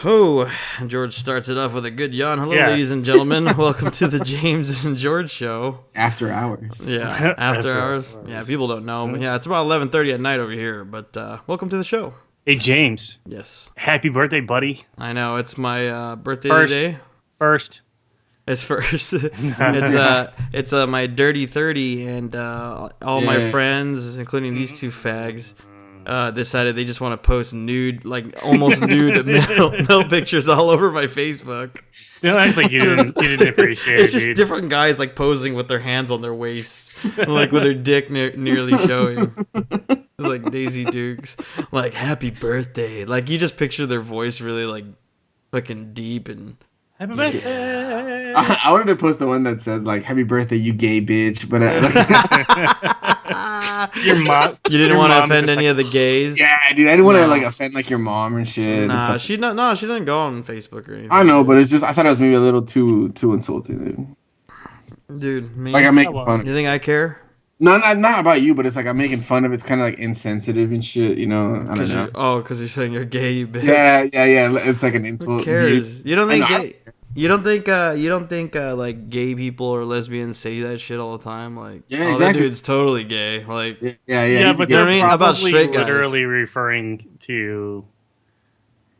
Oh, George starts it off with a good yawn. Hello, Yeah. ladies and gentlemen. Welcome to the James and George Show. After hours. Yeah, after After hours. hours. Yeah, people don't know. Yeah, it's about 11:30 at night over here. But welcome to the show. Hey, James. Yes, Happy birthday, buddy. I know it's my birthday First. today. First. It's first. it's my dirty 30, and all my friends, including these two fags, decided they just want to post nude, like almost nude male pictures all over my Facebook. Don't act like you didn't appreciate It's it, just dude. different guys like posing with their hands on their waists, like with their dick nearly showing, like Daisy Dukes, like happy birthday. Like you just picture their voice really like fucking deep and. Happy birthday. I wanted to post the one that says like "Happy birthday, you gay bitch," but Your mom. You didn't want to offend any of the gays. yeah, dude, I didn't want to like offend like your mom and shit. Nah, she didn't go on Facebook or anything. I know, but it's just I thought it was maybe a little too insulting, dude. Dude, me. Like I'm making well. fun. Of You think I care? No, not about you, but it's like I'm making fun of. It's kind of like insensitive and shit. You know, I don't know. Because you're saying you're gay, you bitch. Yeah. It's like an insult. Who cares? You don't think I know, gay? You don't think like gay people or lesbians say that shit all the time? Like, Yeah, oh, that exactly. dude's totally gay. Like, Yeah. Yeah, he's but a you know they're what I mean? How about probably straight guys? literally referring to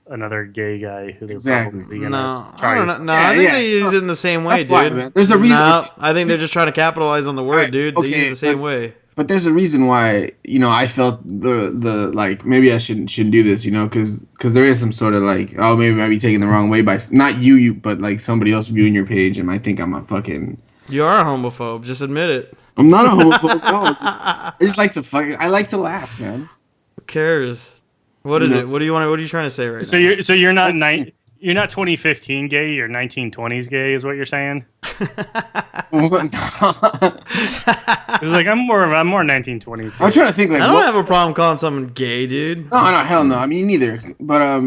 another gay guy who they're Exactly. probably no, gonna I try don't to. know. No, Yeah, I think yeah. they use it in the same way, That's why, dude. man. There's a reason- No, I think they're just trying to capitalize on the word, Alright, dude. They use okay, it the same but- way. But there's a reason why, you know, I felt the like maybe I shouldn't do this, you know, because there is some sort of like, oh, maybe I might be taken the wrong way by not you, but like somebody else viewing your page and might think I'm a fucking. You are a homophobe. Just admit it. I'm not a homophobe. No, I just like to I like to laugh, man. Who cares? What is No. it? What are you trying to say right So now? you're not That's- you're not 2015 gay. You're 1920s gay, is what you're saying? It's like I'm more 1920s. Gay. I'm trying to think like. I don't what- have a problem calling someone gay, dude. No, hell no. I mean, neither. But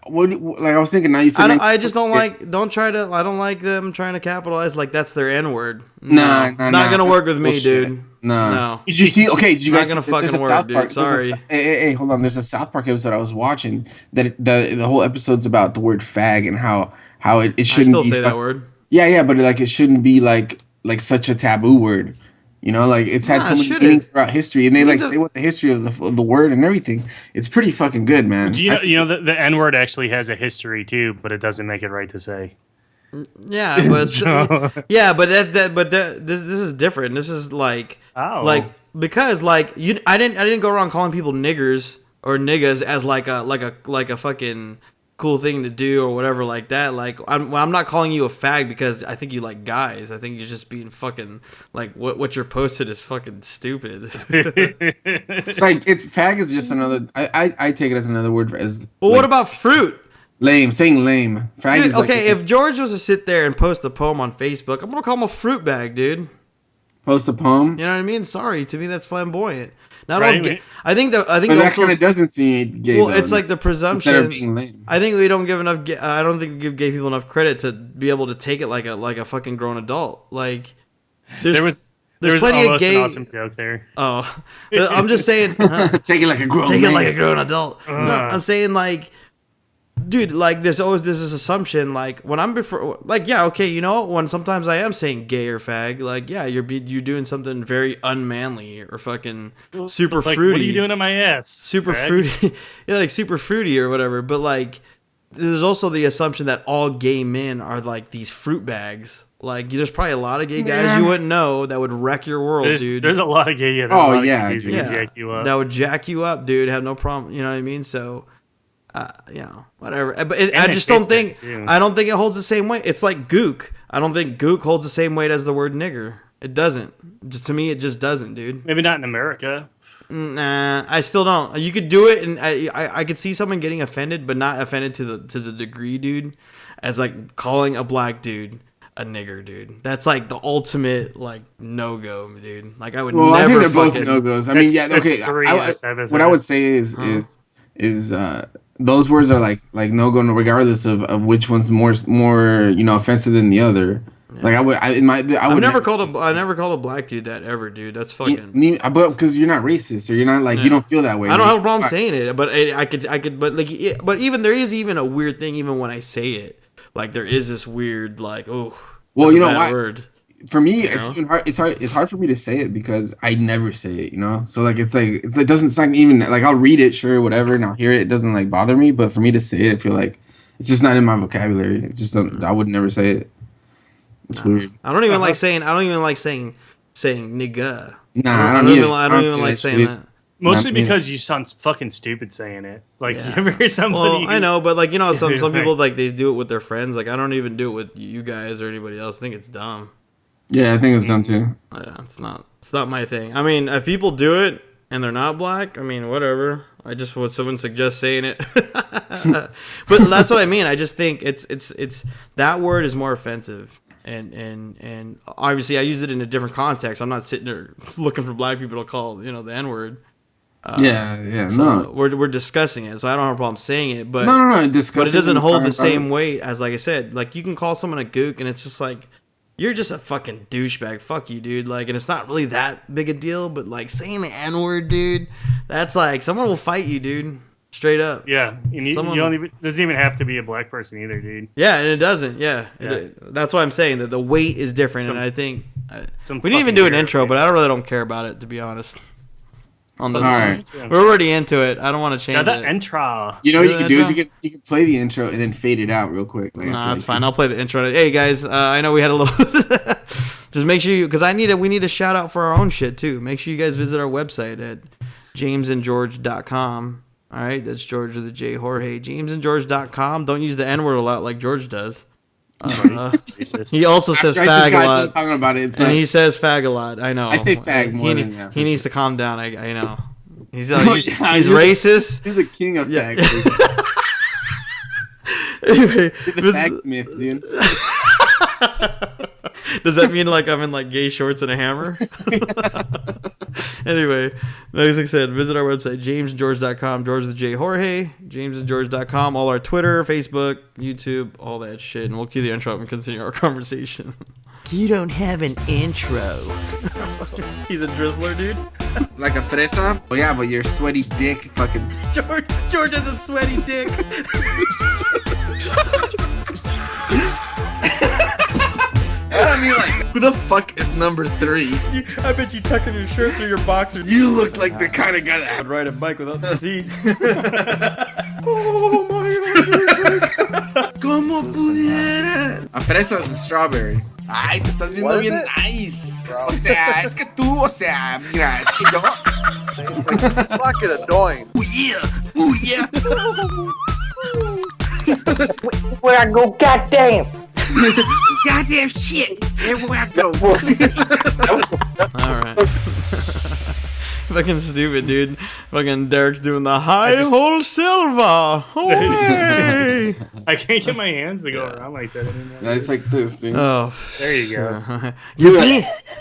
what like I was thinking now you said. I just don't like. Don't try to. I don't like them trying to capitalize like that's their N word. Nah, not gonna work with me, Bullshit. dude. No. No. Did you see? Okay, did you Not guys? gonna there's fucking a work, South dude. Park- there's a- Sorry. Hey, hold on. There's a South Park episode I was watching that the whole episode's about the word fag and how it I shouldn't still be. say that word. Yeah, but like it shouldn't be like such a taboo word. You know, like it's had Nah, so it many shouldn't. meanings throughout history, and they like the- say what the history of the word and everything. It's pretty fucking good, man. Do you know the N word actually has a history too, but it doesn't make it right to say. Yeah, but So- this is different. This is like Oh. because I didn't go around calling people niggers or niggas as like a fucking cool thing to do or whatever like that. Like I'm not calling you a fag because I think you like guys. I think you're just being fucking like what you're posted is fucking stupid. It's like fag is just another. I take it as another word for as. Well, like, what about fruit? lame? Saying lame. Fag Dude, is like okay, if George was to sit there and post a poem on Facebook, I'm gonna call him a fruit bag, dude. post a poem. You know what I mean? Sorry, to me that's flamboyant. Not Right, all we- I think But that also kind of doesn't seem gay. well, though, it's like the instead presumption. of being lame. I think we don't give enough. I don't think we give gay people enough credit to be able to take it like a fucking grown adult. Like There was plenty of almost gay. an awesome joke there. Oh, I'm just saying. Take it like a grown Take man. it like a grown adult. No, I'm saying like, dude, like there's always this assumption like when I'm before like yeah okay you know when sometimes I am saying gay or fag like yeah you're doing something very unmanly or fucking super Like, fruity. what are you doing to my ass? Super Greg? fruity, yeah, like super fruity or whatever. But like, there's also the assumption that all gay men are like these fruit bags. Like, there's probably a lot of gay guys you wouldn't know that would wreck your world, dude. There's a lot of gay. Yeah, there's Oh, a lot of yeah, gay dudes who dude. can jack you up. that would jack you up, dude. Have no problem. You know what I mean? So, whatever. But I they just don't taste think. good, too. I don't think it holds the same weight. It's like gook. I don't think gook holds the same weight as the word nigger. It doesn't. Just to me, it just doesn't, dude. Maybe not in America. Nah, I still don't. You could do it, and I could see someone getting offended, but not offended to the degree, dude, as like calling a black dude a nigger, dude. That's like the ultimate like no go, dude. Like I would Well, never. I think they're both fucking- no goes. I mean, That's- yeah, that's okay. three that's What I would say is those words are like no go regardless of which one's more offensive than the other. Like I've never called a black dude that ever, dude. That's fucking. But because you're not racist or you're not like you don't feel that way. I don't have a problem saying it, but I could, but like, but even there is even a weird thing even when I say it. Like there is this weird like, oh, well, you know what? Word. For me, it's even hard. It's hard for me to say it because I never say it. You know, so like it's not even like I'll read it, sure, whatever, and I'll hear it. It doesn't like bother me, but for me to say it, I feel like it's just not in my vocabulary. It's just I would never say it. It's weird. I don't even like saying nigga. Nah, I don't even like saying that. Mostly because you sound fucking stupid saying it. Like, you ever hear somebody... Well, I know, but, like, you know, some people, like, they do it with their friends. Like, I don't even do it with you guys or anybody else. I think it's dumb. Yeah, I think it's dumb, too. Yeah, it's not my thing. I mean, if people do it and they're not black, I mean, whatever. I just would someone suggest saying it. But that's what I mean. I just think it's that word is more offensive. And obviously I use it in a different context. I'm not sitting there looking for black people to call, the N-word. No. We're discussing it, so I don't have a problem saying it. But no, but it doesn't hold the same weight as, like I said, like you can call someone a gook, and it's just like you're just a fucking douchebag. Fuck you, dude. Like, and it's not really that big a deal. But like saying the N-word, dude, that's like someone will fight you, dude. Straight up. Yeah, you don't even doesn't even have to be a black person either, dude. Yeah, and it doesn't. Yeah. That's why I'm saying that the weight is different, and I think we didn't even do an intro, but I really don't care about it, to be honest. On this one. We're already into it. I don't want to change the intro. You know what you can do is you can play the intro and then fade it out real quick. Like, no, that's fine. I'll play the intro. Hey guys, I know we had a little. Just make sure because we need a shout out for our own shit too. Make sure you guys visit our website at jamesandgeorge.com. All right, that's George with the J. Jorge. jamesandgeorge.com. Don't use the N-word a lot like George does. He also says fag a lot. Talking about it, and he says fag a lot. I know. I say fag more than that. He needs to calm down. I know. He's racist. He's the king of fags. Anyway, the fag myth, dude. Does that mean like I'm in like gay shorts and a hammer? Anyway, like I said, visit our website, jamesandgeorge.com, George the J. Jorge, jamesandgeorge.com, all our Twitter, Facebook, YouTube, all that shit. And we'll cue the intro up and continue our conversation. You don't have an intro. He's a drizzler, dude. Like a fresa? Oh yeah, but your sweaty dick fucking... George has a sweaty dick. I mean, like, who the fuck is number 3? I bet you tucking your shirt through your boxer. You look like the kind of guy that would ride a bike without the seat. Oh my god. Como pudiera. A fresa es a strawberry. Ay, te estás viendo bien nice. O sea, es que tú, mira, es que yo. It's fucking annoying. Oh yeah. Oh yeah. Where I go, goddamn. Goddamn shit. Everywhere I go. Alright. Fucking stupid, dude. Fucking Derek's doing the high hole silver. Away. I can't get my hands to go around like that anymore. Yeah, it's like this, dude. Oh, there you go.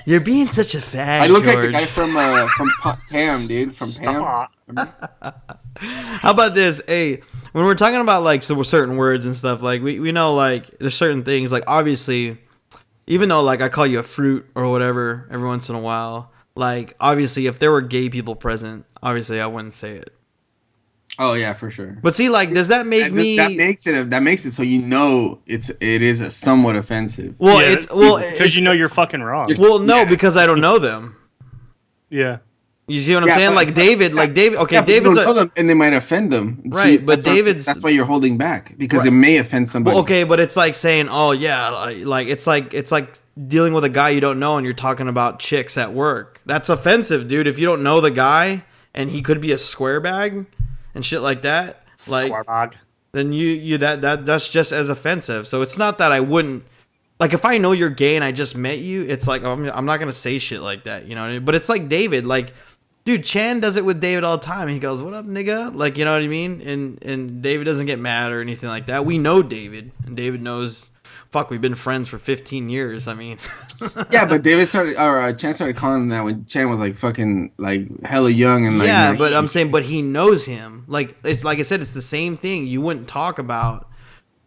You're being such a fag. I look George. like the guy from Pam, dude. From Pam. How about this? Hey, when we're talking about like certain words and stuff, like we know like there's certain things like obviously, even though like I call you a fruit or whatever every once in a while, like obviously if there were gay people present, obviously I wouldn't say it. Oh yeah, for sure. But see, like, does that make me? That makes it so you know it is a somewhat offensive. Well, yeah, because you know you're fucking wrong. Well, no, because I don't know them. Yeah. You see what I'm saying? Like David. Okay, David's know them and they might offend them. Right, See, but that's why you're holding back because it may offend somebody. Well, okay, but it's like saying, oh yeah, like it's like dealing with a guy you don't know and you're talking about chicks at work. That's offensive, dude. If you don't know the guy and he could be a square bag and shit like that, like then you that's just as offensive. So it's not that I wouldn't. Like, if I know you're gay and I just met you, it's like, I'm not going to say shit like that, you know what I mean? But it's like David, like, dude, Chan does it with David all the time. He goes, what up, nigga? Like, you know what I mean? And David doesn't get mad or anything like that. We know David, and David knows, fuck, we've been friends for 15 years. I mean. Yeah, but Chan started calling him that when Chan was, like, fucking, like, hella young and, like. Yeah, but I'm saying, but he knows him. Like, it's like I said, it's the same thing. You wouldn't talk about.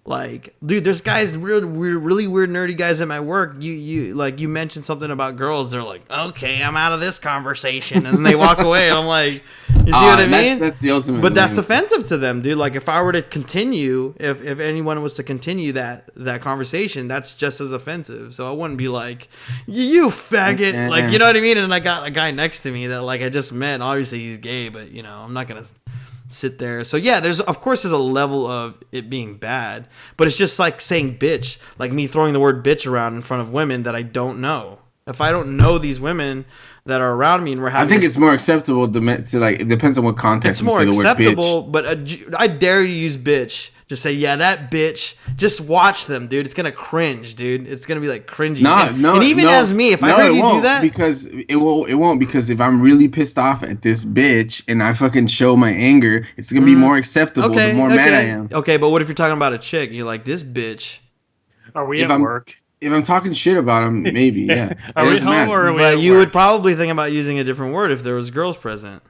Like, dude, there's guys, really weird, nerdy guys at my work. You mentioned something about girls. They're like, okay, I'm out of this conversation, and then they walk away. And I'm like, you see what I mean? That's the ultimate. But that's offensive to them, dude. Like, if I were to continue, if anyone was to continue that conversation, that's just as offensive. So I wouldn't be like, you faggot, like, you know what I mean? And I got a guy next to me that like I just met. Obviously, he's gay, but you know, I'm not gonna sit there. So yeah, there's a level of it being bad, but it's just like saying bitch, like me throwing the word bitch around in front of women that I don't know. If I don't know these women that are around me and we're having, I think it's more acceptable to like, it depends on what context. It's more acceptable, but I dare you to use bitch. Just say, yeah, that bitch. Just watch them, dude. It's gonna cringe, dude. It's gonna be like cringy. And even as me, if I heard you do that, because it won't. Because if I'm really pissed off at this bitch and I fucking show my anger, it's gonna be more acceptable. The more mad I am. Okay, but what if you're talking about a chick? You're like, this bitch. Are we at work? If I'm talking shit about him, maybe, yeah. Are we home or are we But at you work? would probably think about using a different word if there was girls present.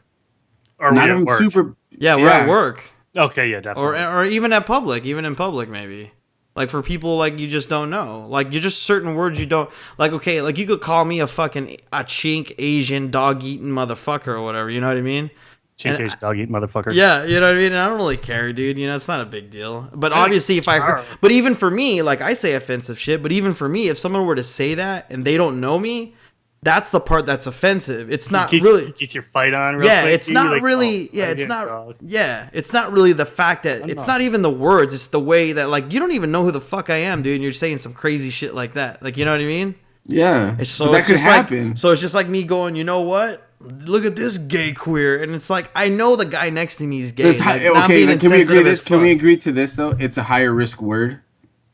Are we Not at even work? super. Yeah, we're at work. Okay, yeah, definitely. Or even in public, maybe. Like for people like you just don't know. Like you just certain words you don't like. Okay, like you could call me a chink Asian dog eating motherfucker or whatever. You know what I mean? Chink Asian dog eating motherfucker. Yeah, you know what I mean. And I don't really care, dude. You know, it's not a big deal. But obviously, but even for me, like I say offensive shit. But even for me, if someone were to say that and they don't know me, that's the part that's offensive. It's not really. Get your fight on. Real quick. It's not like, really. Yeah, it's not. Dog. Yeah, it's not really the fact that it's not even the words. It's the way that like you don't even know who the fuck I am, dude. And you're saying some crazy shit like that. Like you know what I mean? Yeah. So that could happen. Like, so it's just like me going, you know what? Look at this gay queer, and it's like I know the guy next to me is gay. Like, okay, can we agree this? Can we agree to this though? It's a higher risk word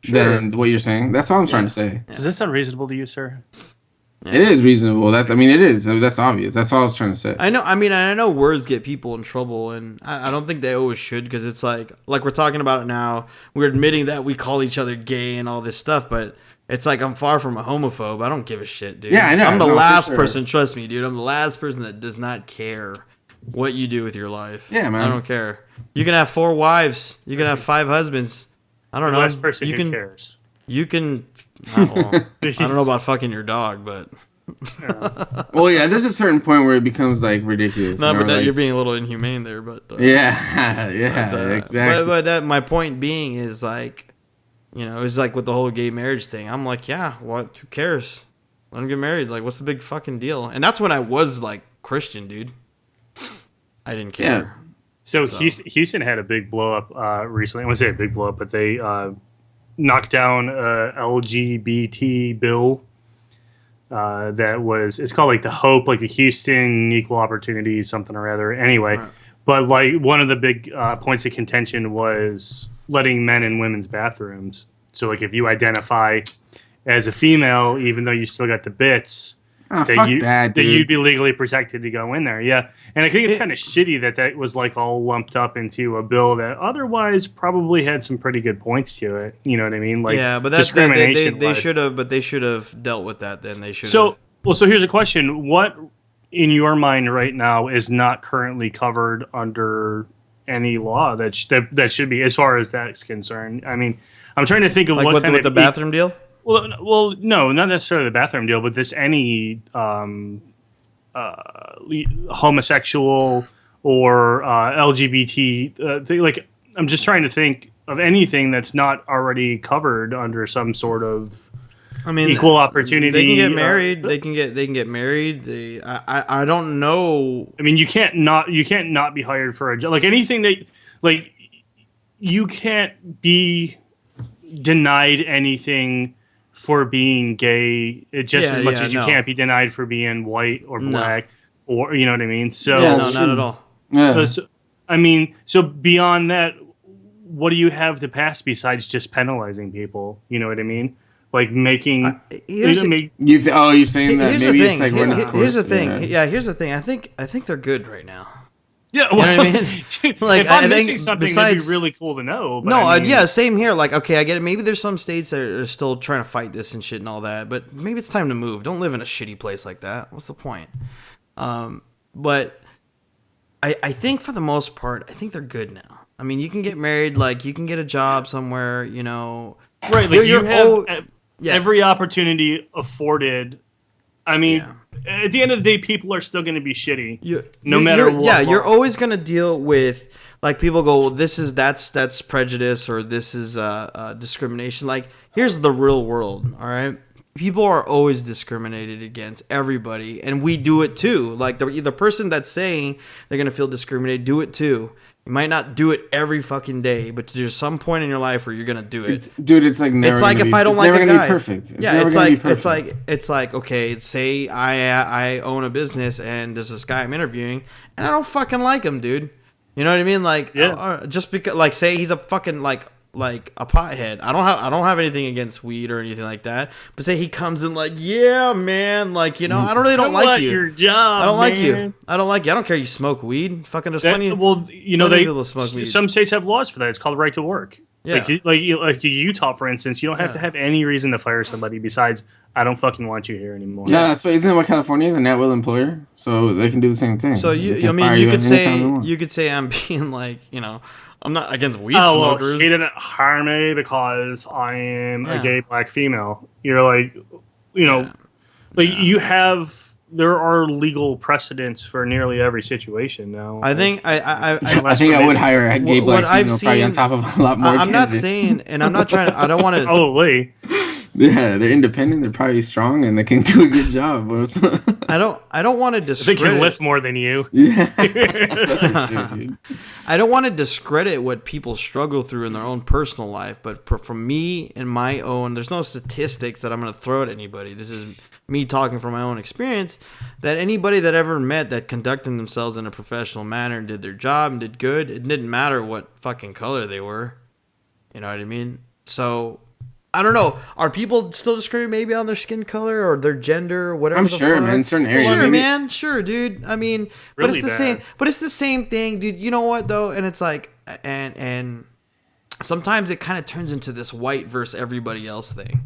than what you're saying. That's all I'm trying to say. Does that sound reasonable to you, sir? Yeah. It is reasonable. It is. That's obvious. That's all I was trying to say. I know. I mean, I know words get people in trouble, and I don't think they always should because it's like we're talking about it now. We're admitting that we call each other gay and all this stuff, but it's like I'm far from a homophobe. I don't give a shit, dude. Yeah, I know. I'm the last person. Trust me, dude. I'm the last person that does not care what you do with your life. Yeah, man. I don't care. You can have 4 wives. You can have 5 husbands. I don't know. The last person who cares. You can. I don't know about fucking your dog, but. Well, yeah, there's a certain point where it becomes like ridiculous. No, but like, you're being a little inhumane there, but. Yeah, exactly. But that my point being is like. You know, it's like with the whole gay marriage thing. I'm like, yeah, what? Who cares? Let them get married. Like, what's the big fucking deal? And that's when I was like Christian, dude. I didn't care. Yeah. So Houston had a big blow up recently. I wouldn't say a big blow up, but they knocked down a LGBT bill it's called like the Hope, like the Houston Equal Opportunity something or other. Anyway, but like one of the big points of contention was letting men in women's bathrooms. So like if you identify as a female, even though you still got the bits, that you'd be legally protected to go in there. Yeah. And I think it's kind of shitty that was like all lumped up into a bill that otherwise probably had some pretty good points to it. You know what I mean? Like yeah, but that's discrimination. They should have dealt with that then. They should So here's a question. What in your mind right now is not currently covered under any law that should be, as far as that's concerned? I mean, I'm trying to think of like what kind with the bathroom deal. Well, no, not necessarily the bathroom deal, but this any homosexual or LGBT thing. Like, I'm just trying to think of anything that's not already covered under some sort of equal opportunity. They can get married. They can get married. I don't know. I mean, you can't not be hired for a job. Like anything that like you can't be denied anything for being gay just as much as you can't be denied for being white or black or you know what I mean. So not at all. Yeah. So beyond that, what do you have to pass besides just penalizing people? You know what I mean? Like making. You're saying that maybe it's like we're not. Here's the thing. Yeah, here's the thing. I think they're good right now. Yeah, well, you know what I mean? Like, if I'm missing something, that'd be really cool to know. But yeah, same here. Like, okay, I get it. Maybe there's some states that are still trying to fight this and shit and all that, but maybe it's time to move. Don't live in a shitty place like that. What's the point? But I think for the most part, I think they're good now. I mean, you can get married, like you can get a job somewhere, you know. Right, like you have yeah. every opportunity afforded. I mean, Yeah. at the end of the day, people are still going to be shitty, no You- matter you're- what. Yeah, you're always gonna deal with like people go, well, that's prejudice or this is discrimination. Like, here's the real world. All right, people are always discriminated against, everybody, and we do it too. Like the person that's saying they're gonna feel discriminated, do it too. You might not do it every fucking day, but there's some point in your life where you're gonna do it. It's like never. It's like gonna if be, I don't it's like never a gonna guy. be perfect. Yeah, never it's gonna like be perfect. it's like okay, say I own a business and there's this guy I'm interviewing and I don't fucking like him, dude. You know what I mean? Like, just because, like, say he's a fucking like a pothead. I don't have anything against weed or anything like that. But say he comes in like, yeah, man, like, you know, I don't like you. Your job, I don't like man. you. I don't like you. I don't care you smoke weed. Fucking there's plenty. Well, you know, plenty of people smoke weed. some states have laws for that. It's called right to work. Yeah. Like Utah, for instance, you don't have to have any reason to fire somebody besides I don't fucking want you here anymore. Yeah, that's what. Isn't that what California is? An at-will employer, so they can do the same thing. So They you, can I mean, fire you could anytime they say want. I'm being like, you know, I'm not against weed Oh, well, smokers. she didn't hire me because I am Yeah. a gay black female. You're like, you know, you have. There are legal precedents for nearly every situation now. I think I think I would hire a gay What black I've female probably on seen- top of a lot more. I'm not candidates. saying, and I'm not trying to. I don't want to. Probably. Yeah, they're independent. They're probably strong, and they can do a good job. I don't want to They discredit. can lift more than you. Yeah, that's for sure, dude. I don't want to discredit what people struggle through in their own personal life, but for me and my own, there's no statistics that I'm going to throw at anybody. This is me talking from my own experience. That anybody that ever met that conducted themselves in a professional manner and did their job and did good, it didn't matter what fucking color they were. You know what I mean? So. I don't know. Are people still discriminating maybe on their skin color or their gender or whatever? I'm the sure, fuck? man. In certain areas, Sure, maybe- man. Sure, dude. I mean, but Really it's the bad. same. But it's the same thing, dude. You know what though? And it's like, and sometimes it kind of turns into this white versus everybody else thing.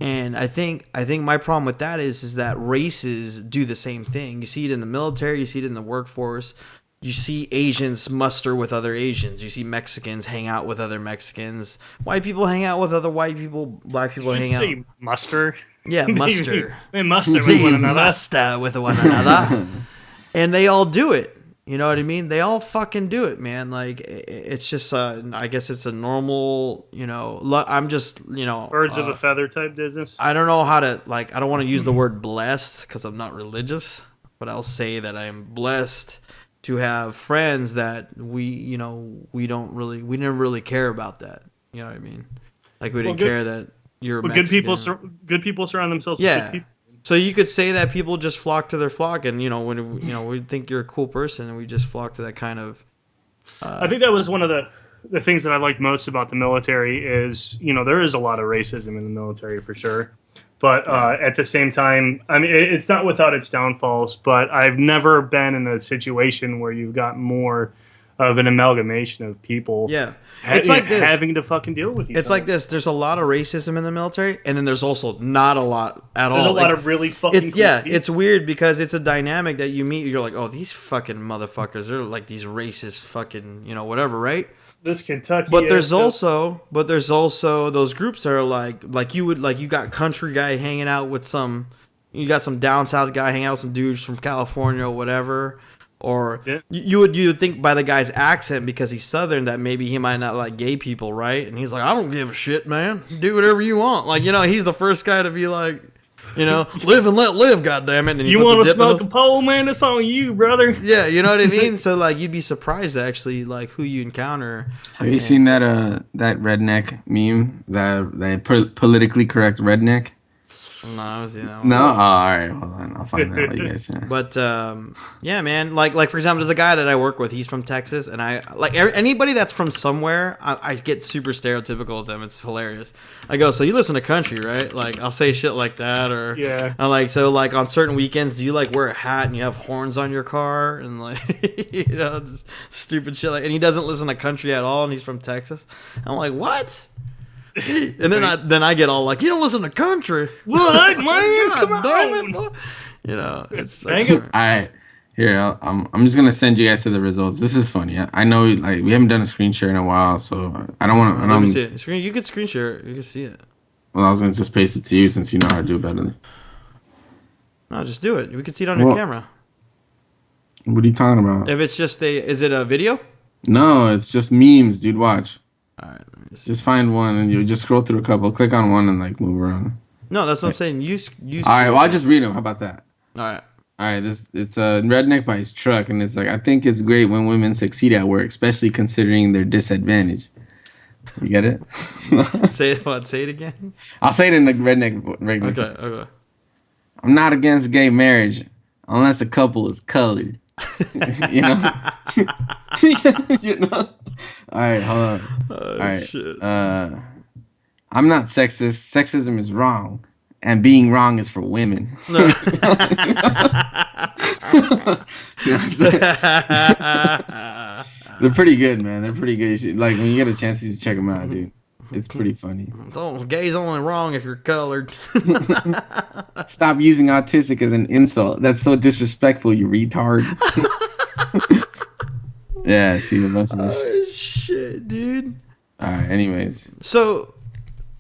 And I think my problem with that is that races do the same thing. You see it in the military. You see it in the workforce. You see Asians muster with other Asians. You see Mexicans hang out with other Mexicans. White people hang out with other white people. Black people hang out. Say muster. Yeah, muster. They muster with They one another. muster with one another. And they all do it. You know what I mean? They all fucking do it, man. Like, it's just, I guess it's a normal, you know, I'm just, you know. Birds of a feather type business. I don't know how to, like, I don't want to use the word blessed because I'm not religious, but I'll say that I am blessed to have friends that we didn't really care about that. You know what I mean? Like, we didn't care that you're But Mexican. good people surround themselves with Yeah. good people. So you could say that people just flock to their flock, and when we think you're a cool person, and we just flock to that kind of. I think that was one of the things that I liked most about the military is, there is a lot of racism in the military for sure. But at the same time, I mean, it's not without its downfalls, but I've never been in a situation where you've got more of an amalgamation of people It's like this. having to fucking deal with each It's other. like this. There's a lot of racism in the military, and then there's also not a lot at all. There's a lot Like, of really fucking cool people. it's weird because it's a dynamic that you meet. You're like, oh, these fucking motherfuckers. They're like these racist fucking, whatever, right? This Kentucky. But there's also those groups that are like you got country guy hanging out with you got some down south guy hanging out with some dudes from California or whatever. Or you would think by the guy's accent because he's southern that maybe he might not like gay people, right? And he's like, I don't give a shit, man. Do whatever you want. Like, he's the first guy to be like, live and let live, goddammit. And you want to smoke a pole, man? It's on you, brother. Yeah, you know what I mean? So like you'd be surprised actually like who you encounter. Have you seen that redneck meme? That politically correct redneck? No, I haven't seen that one. No? Oh, all right. Hold on. I'll find that out, you guys. Yeah. But yeah, man. Like for example, there's a guy that I work with. He's from Texas, and I like anybody that's from somewhere. I get super stereotypical with them. It's hilarious. I go, so you listen to country, right? Like I'll say shit like that, or Yeah. I'm like, so like on certain weekends, do you like wear a hat and you have horns on your car and like this stupid shit? Like, and he doesn't listen to country at all, and he's from Texas. I'm like, what? And then I get all like, you don't listen to country. What, man? God Come damn on. it, boy. It's Dang it. All right. Here, I'm just gonna send you guys to the results. This is funny. I know like we haven't done a screen share in a while, so I don't want to. I Let me don't. see it. You could screen share it. You can see it. Well, I was gonna just paste it to you since you know how to do it better. No, just do it. We can see it on your Well, camera. What are you talking about? If it's just is it a video? No, it's just memes, dude. Watch. All right. Let me just Just find one and you just scroll through a couple. Click on one and like move around. No, that's what I'm saying. You. All right. Well, I'll just read them. How about that? All right. All right. It's a redneck by his truck, and it's like I think it's great when women succeed at work, especially considering their disadvantage. You get it? Say it. What? Say it again. I'll say it in the redneck. Okay. Okay. I'm not against gay marriage unless the couple is colored. you know. you know. All right. Hold on. All right. Shit. I'm not sexist. Sexism is wrong, and being wrong is for women. No. You know what I'm saying? They're pretty good, man. They're pretty good. Like when you get a chance, you should check them out, dude. It's pretty funny. Gay's only wrong if you're colored. Stop using autistic as an insult. That's so disrespectful, you retard. Yeah, see the bunch of this. Oh, shit, dude. All right. Anyways, So,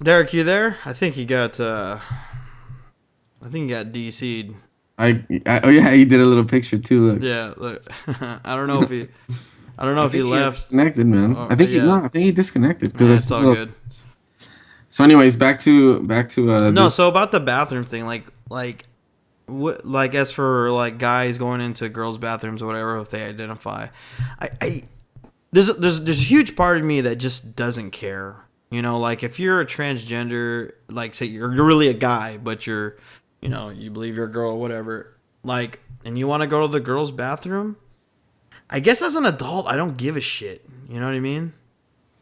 Derek, you there? I think he got. I think he got DC'd. oh yeah, he did a little picture too. Look. Yeah. Look, I don't know if he. I don't know if he He left. disconnected, man. Oh, I think yeah. I think he disconnected because Yeah, it's all good. So, anyways, back to No, this. so about the bathroom thing, what, like as for like guys going into girls' bathrooms or whatever, if they identify, there's a huge part of me that just doesn't care. You know, like if you're a transgender, like say you're really a guy, but you're, you know, you believe you're a girl or whatever, like, and you want to go to the girls' bathroom, I guess as an adult, I don't give a shit. You know what I mean?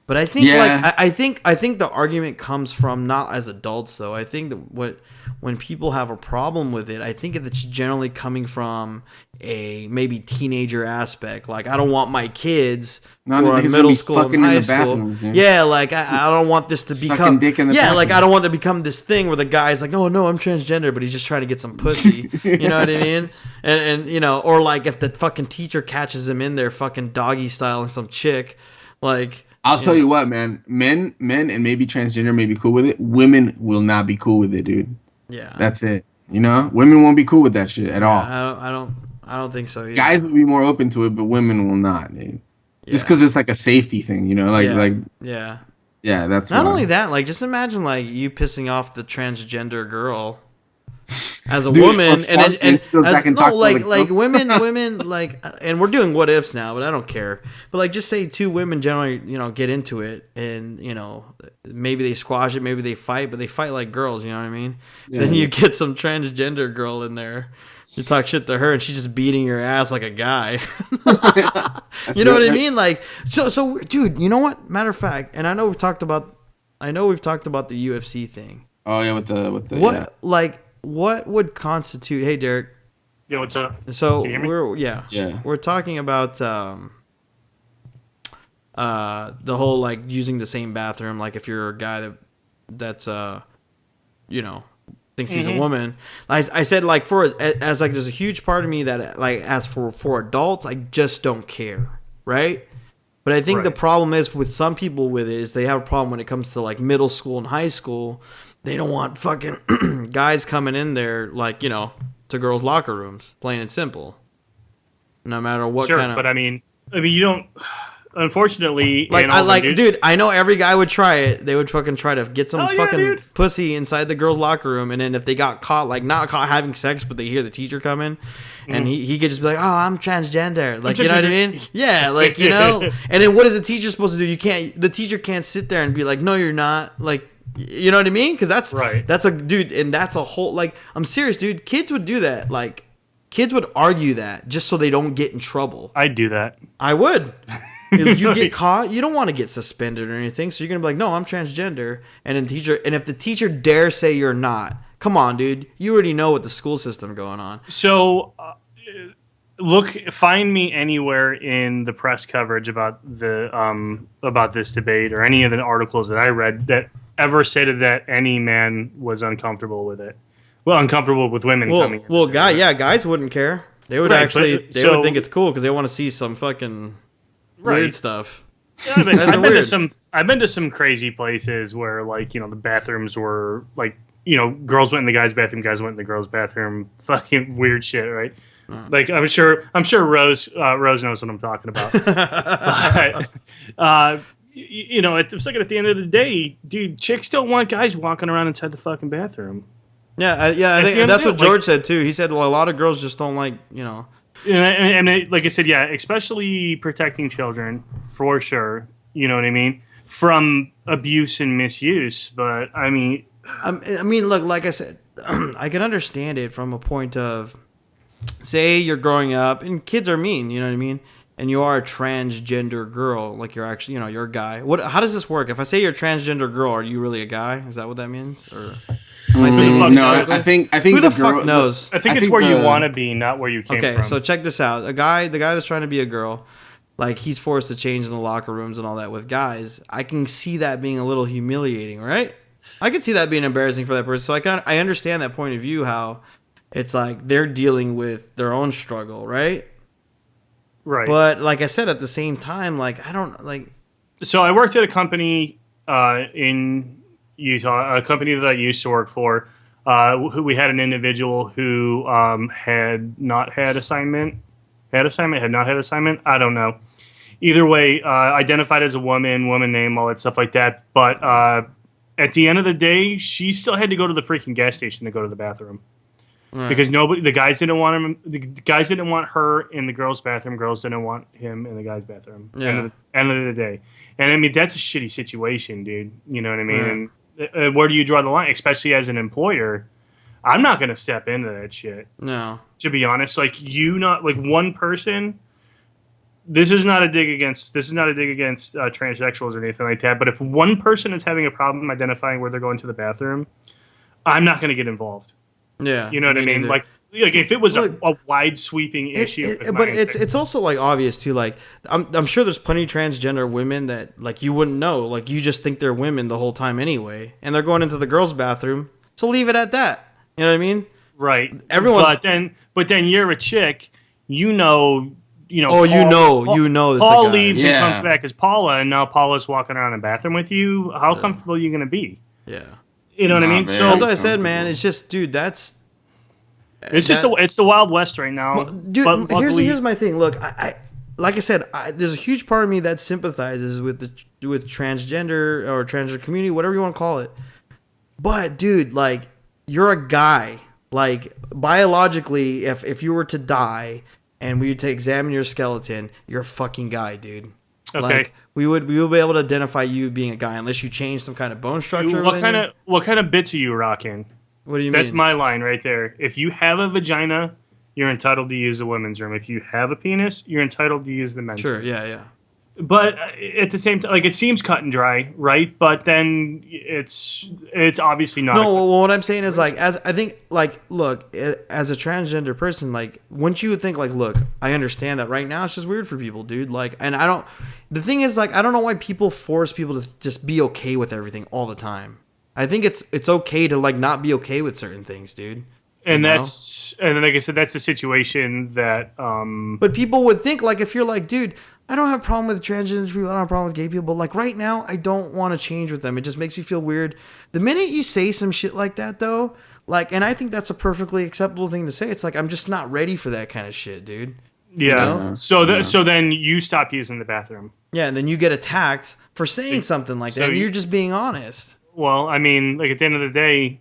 But I think Yeah. I think the argument comes from not as adults though. I think that when people have a problem with it, I think it's generally coming from a maybe teenager aspect. Like I don't want my kids No, who the are in niggas middle gonna be school and fucking in high the school. bathrooms, dude. Yeah, like I don't want this to Sucking become dick in the like bathroom. I don't want it to become this thing where the guy's like, oh no, I'm transgender, but he's just trying to get some pussy. You know what I mean? And you know, or like if the fucking teacher catches him in there fucking doggy styling some chick, like. I'll tell you what, man. Men, and maybe transgender may be cool with it. Women will not be cool with it, dude. Yeah, That's it. You know, women won't be cool with that shit at all. I don't think so. Either. Guys will be more open to it, but women will not, dude. Just because it's like a safety thing, you know, yeah. yeah, that's Not why. only that, like just imagine like you pissing off the transgender girl as a Dude, woman, or fart and she goes back and talks to like the girls. women like, and we're doing what ifs now, but I don't care. But like, just say two women generally, you know, get into it, and you know, maybe they squash it, maybe they fight, but they fight like girls. You know what I mean? Yeah. Then you get some transgender girl in there. You talk shit to her, and she's just beating your ass like a guy. You know what I mean? Like, so, dude. You know what? Matter of fact, and I know we've talked about the UFC thing. Oh yeah, with the What yeah. like what would constitute? Hey, Derek. Yo, what's up? So Can you hear me? we're talking about the whole like using the same bathroom. Like if you're a guy that's you know, thinks he's a woman. I said like as like there's a huge part of me that like as for adults I just don't care, right? But I think the Right. problem is with some people with it is they have a problem when it comes to like middle school and high school. They don't want fucking guys coming in there like, you know, to girls' locker rooms, plain and simple. No matter what Sure, kind of but I mean, you don't. Unfortunately, like in I all the like news- dude, I know every guy would try it. They would fucking try to get some Oh, yeah, fucking dude. pussy inside the girls' locker room, and then if they got caught, like not caught having sex, but they hear the teacher coming, and he could just be like, "Oh, I'm transgender," like you know what I mean? Yeah, like you know. And then what is the teacher supposed to do? The teacher can't sit there and be like, "No, you're not," like. You know what I mean? Because Right. that's a dude, and that's a whole like. I'm serious, dude. Kids would do that. Like, kids would argue that just so they don't get in trouble. I'd do that. I would. If you get caught, you don't want to get suspended or anything. So you're gonna be like, "No, I'm transgender." And if the teacher dare say you're not, come on, dude. You already know what the school system going on. So, find me anywhere in the press coverage about this debate or any of the articles that I read that ever stated that any man was uncomfortable with it. Well, uncomfortable with women coming in. Well, guys wouldn't care. They would Right, actually but- they so- would think it's cool because they want to see some fucking weird Right. stuff. Yeah, I've been, Guys are I've been to weird. some. I've been to some crazy places where, like, you know, the bathrooms were like, you know, girls went in the guys' bathroom, guys went in the girls' bathroom. Fucking weird shit, right? Like, I'm sure Rose knows what I'm talking about. But, you know, it's like at the end of the day, dude, chicks don't want guys walking around inside the fucking bathroom. Yeah, I At the think end that's of what the day, George said too. He said, well, a lot of girls just don't like, Like I said, yeah, especially protecting children for sure. You know what I mean? From abuse and misuse. But I mean, look, like I said, I can understand it from a point of, say you're growing up and kids are mean, you know what I mean? And you are a transgender girl, like you're actually, you're a guy. How does this work? If I say you're a transgender girl, are you really a guy? Is that what that means? Or am I saying fuck this knows? incorrectly? I think Who the girl, fuck knows? I think it's where you want to be, not where you came Okay, from. so check this out. The guy that's trying to be a girl, like he's forced to change in the locker rooms and all that with guys. I can see that being a little humiliating, right? I can see that being embarrassing for that person. So I understand that point of view, how it's like they're dealing with their own struggle, right? Right. But like I said, at the same time, like I don't like. So I worked at a company in Utah, a company that I used to work for. We had an individual who had not had assignment, had not had assignment. I don't know. Either way, identified as a woman name, all that stuff like that. But at the end of the day, she still had to go to the freaking gas station to go to the bathroom. Right. Because the guys didn't want him. The guys didn't want her in the girls' bathroom. Girls didn't want him in the guys' bathroom. Yeah. End of the day, and I mean that's a shitty situation, dude. You know what I mean? Right. And where do you draw the line? Especially as an employer, I'm not going to step into that shit. No. To be honest, like one person. This is not a dig against transsexuals or anything like that. But if one person is having a problem identifying where they're going to the bathroom, I'm not going to get involved. Yeah. You know what I mean? neither. Like if it was Look, a wide sweeping issue, but it's also like obvious too. Like I'm sure there's plenty of transgender women that like you wouldn't know. Like you just think they're women the whole time anyway, and they're going into the girls' bathroom. So leave it at that. You know what I mean? right. Everyone- but then you're a chick. You know. Oh, you know. This Paul a guy. leaves Yeah. and comes back as Paula, and now Paula's walking around in the bathroom with you. How comfortable are you going to be? Yeah. You know what I Nah, mean? man. So That's what I said, man. It's just, dude. That's it's just it's the Wild West right now. dude. But luckily- Here's my thing. Look, I like I said, there's a huge part of me that sympathizes with transgender or transgender community, whatever you want to call it. But dude, like you're a guy. Like biologically, if you were to die and we were to examine your skeleton, you're a fucking guy, dude. Okay. Like we would be able to identify you being a guy unless you change some kind of bone structure. what within kind you. what kind of bits are you rocking? What do you That's mean? my line right there. If you have a vagina, you're entitled to use the women's room. If you have a penis, you're entitled to use the men's Sure. room. Yeah. Yeah. But at the same time, like it seems cut and dry, right? But then it's obviously not. No, well, what I'm saying is like, as I think, like, look, as a transgender person, like, wouldn't you think, like, look, I understand that right now it's just weird for people, dude. Like, and I don't. The thing is, like, I don't know why people force people to just be okay with everything all the time. I think it's okay to like not be okay with certain things, dude. and know? that's and then, like I said, that's the situation that. But people would think, like, if you're like, dude, I don't have a problem with transgender people, I don't have a problem with gay people, but like right now, I don't want to change with them. It just makes me feel weird. The minute you say some shit like that, though, like, and I think that's a perfectly acceptable thing to say. It's like I'm just not ready for that kind of shit, dude. Yeah. know? So then you stop using the bathroom. Yeah, and then you get attacked for saying something like that. So And you- you're just being honest. Well, I mean, like at the end of the day,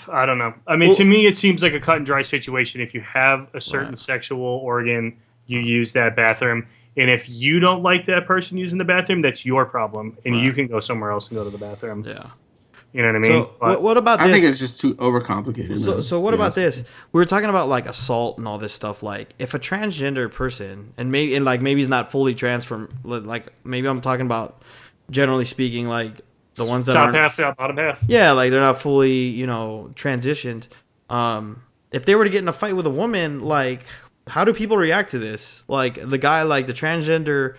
I don't know. I mean, to me, it seems like a cut and dry situation. If you have a certain Right. sexual organ, you use that bathroom. And if you don't like that person using the bathroom, that's your problem. And you can go somewhere else and go to the bathroom. Yeah. You know what I mean? So what about this? I think it's just too overcomplicated. So what about this? We were talking about like assault and all this stuff. Like if a transgender person and maybe he's not fully trans from like maybe I'm talking about generally speaking like the ones that Top aren't half, bottom half. yeah like they're not fully transitioned. If they were to get in a fight with a woman, like how do people react to this? Like the guy, like the transgender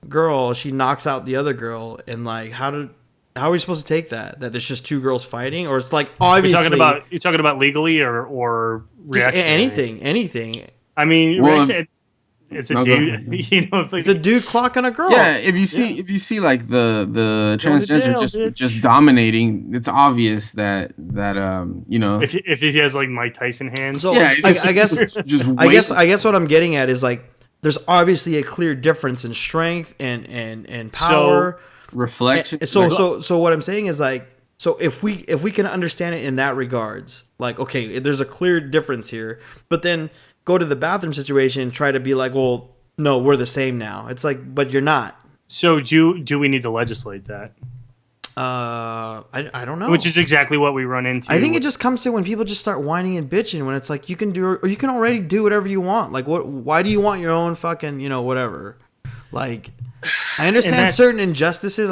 girl, she knocks out the other girl, and like how are we supposed to take that? That there's just two girls fighting, or it's like obviously You're talking about legally or reactionary. Anything. I mean, Well, it's a no, dude. It's a dude clocking a girl. Yeah, if you see like the Going to transgender jail, bitch. just dominating, it's obvious that If he has like Mike Tyson hands. So yeah, I guess just I guess what I'm getting at is like there's obviously a clear difference in strength and power. reflection. So what I'm saying is like, so if we can understand it in that regards, like, okay, there's a clear difference here, but then go to the bathroom situation and try to be like, well, no, we're the same now. It's like, but you're not. So do we need to legislate that? I don't know. Which is exactly what we run into. I think it just comes to when people just start whining and bitching when it's like you can do, or you can already do whatever you want. Like, what? Why do you want your own fucking, whatever? Like, I understand certain injustices.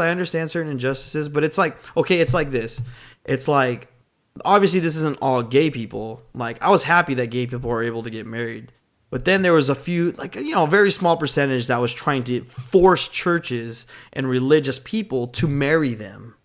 But it's like, okay, it's like this. It's like, obviously this isn't all gay people. Like, I was happy that gay people were able to get married. But then there was a few, like, a very small percentage that was trying to force churches and religious people to marry them.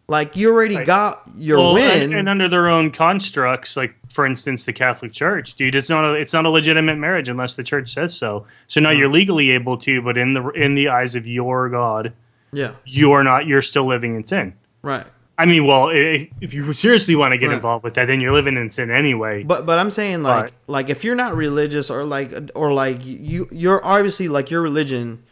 Like, you already got your win. And under their own constructs, like, for instance, the Catholic Church, dude, it's not a legitimate marriage unless the church says so. So now you're legally able to, but in the eyes of your God, yeah, you're still living in sin. Right. I mean, well, if you seriously want to get involved with that, then you're living in sin anyway. But I'm saying like if you're not religious or you're obviously, like, your religion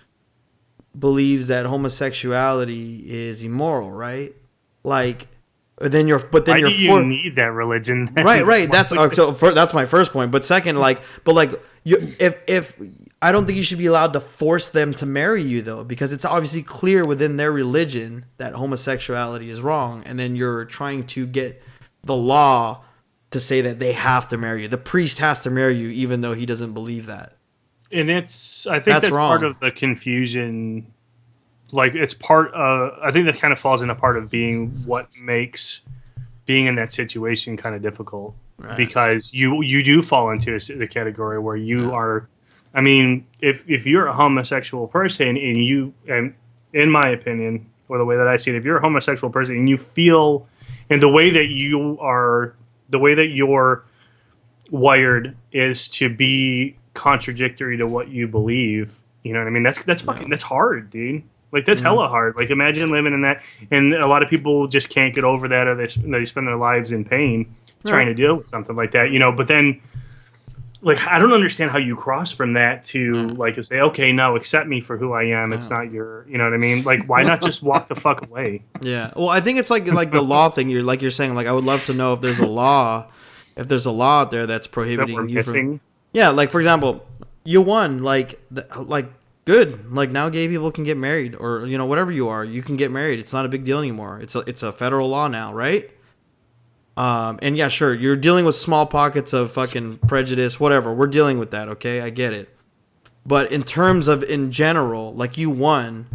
believes that homosexuality is immoral, right? Like, then you're Why do you need that religion? Then? Right. That's that's my first point. But second, if I don't think you should be allowed to force them to marry you, though, because it's obviously clear within their religion that homosexuality is wrong, and then you're trying to get the law to say that they have to marry you. The priest has to marry you, even though he doesn't believe that. And I think that's part of the confusion. Like, it's part of, I think that kind of falls into part of what makes being in that situation kind of difficult, right? Because you do fall into the category where you are. I mean, if you're a homosexual person and in my opinion, or the way that I see it, if you're a homosexual person and you feel, and the way that you're wired is to be contradictory to what you believe, you know what I mean? That's hard, dude. Like, that's hella hard. Like, imagine living in that, and a lot of people just can't get over that, or they spend their lives in pain trying to deal with something like that, But then, like, I don't understand how you cross from that to like say, okay, no, accept me for who I am. It's not your, you know what I mean? Like, why not just walk the fuck away? Yeah. Well, I think it's like the law thing. You're saying, like, I would love to know if there's a law out there that's prohibiting you from. Yeah, like, for example, you won, like good. Like, now gay people can get married, or whatever you are, you can get married. It's not a big deal anymore. It's a federal law now, right? And yeah, sure, you're dealing with small pockets of fucking prejudice, whatever. We're dealing with that, okay? I get it. But in terms of, in general, like, you won.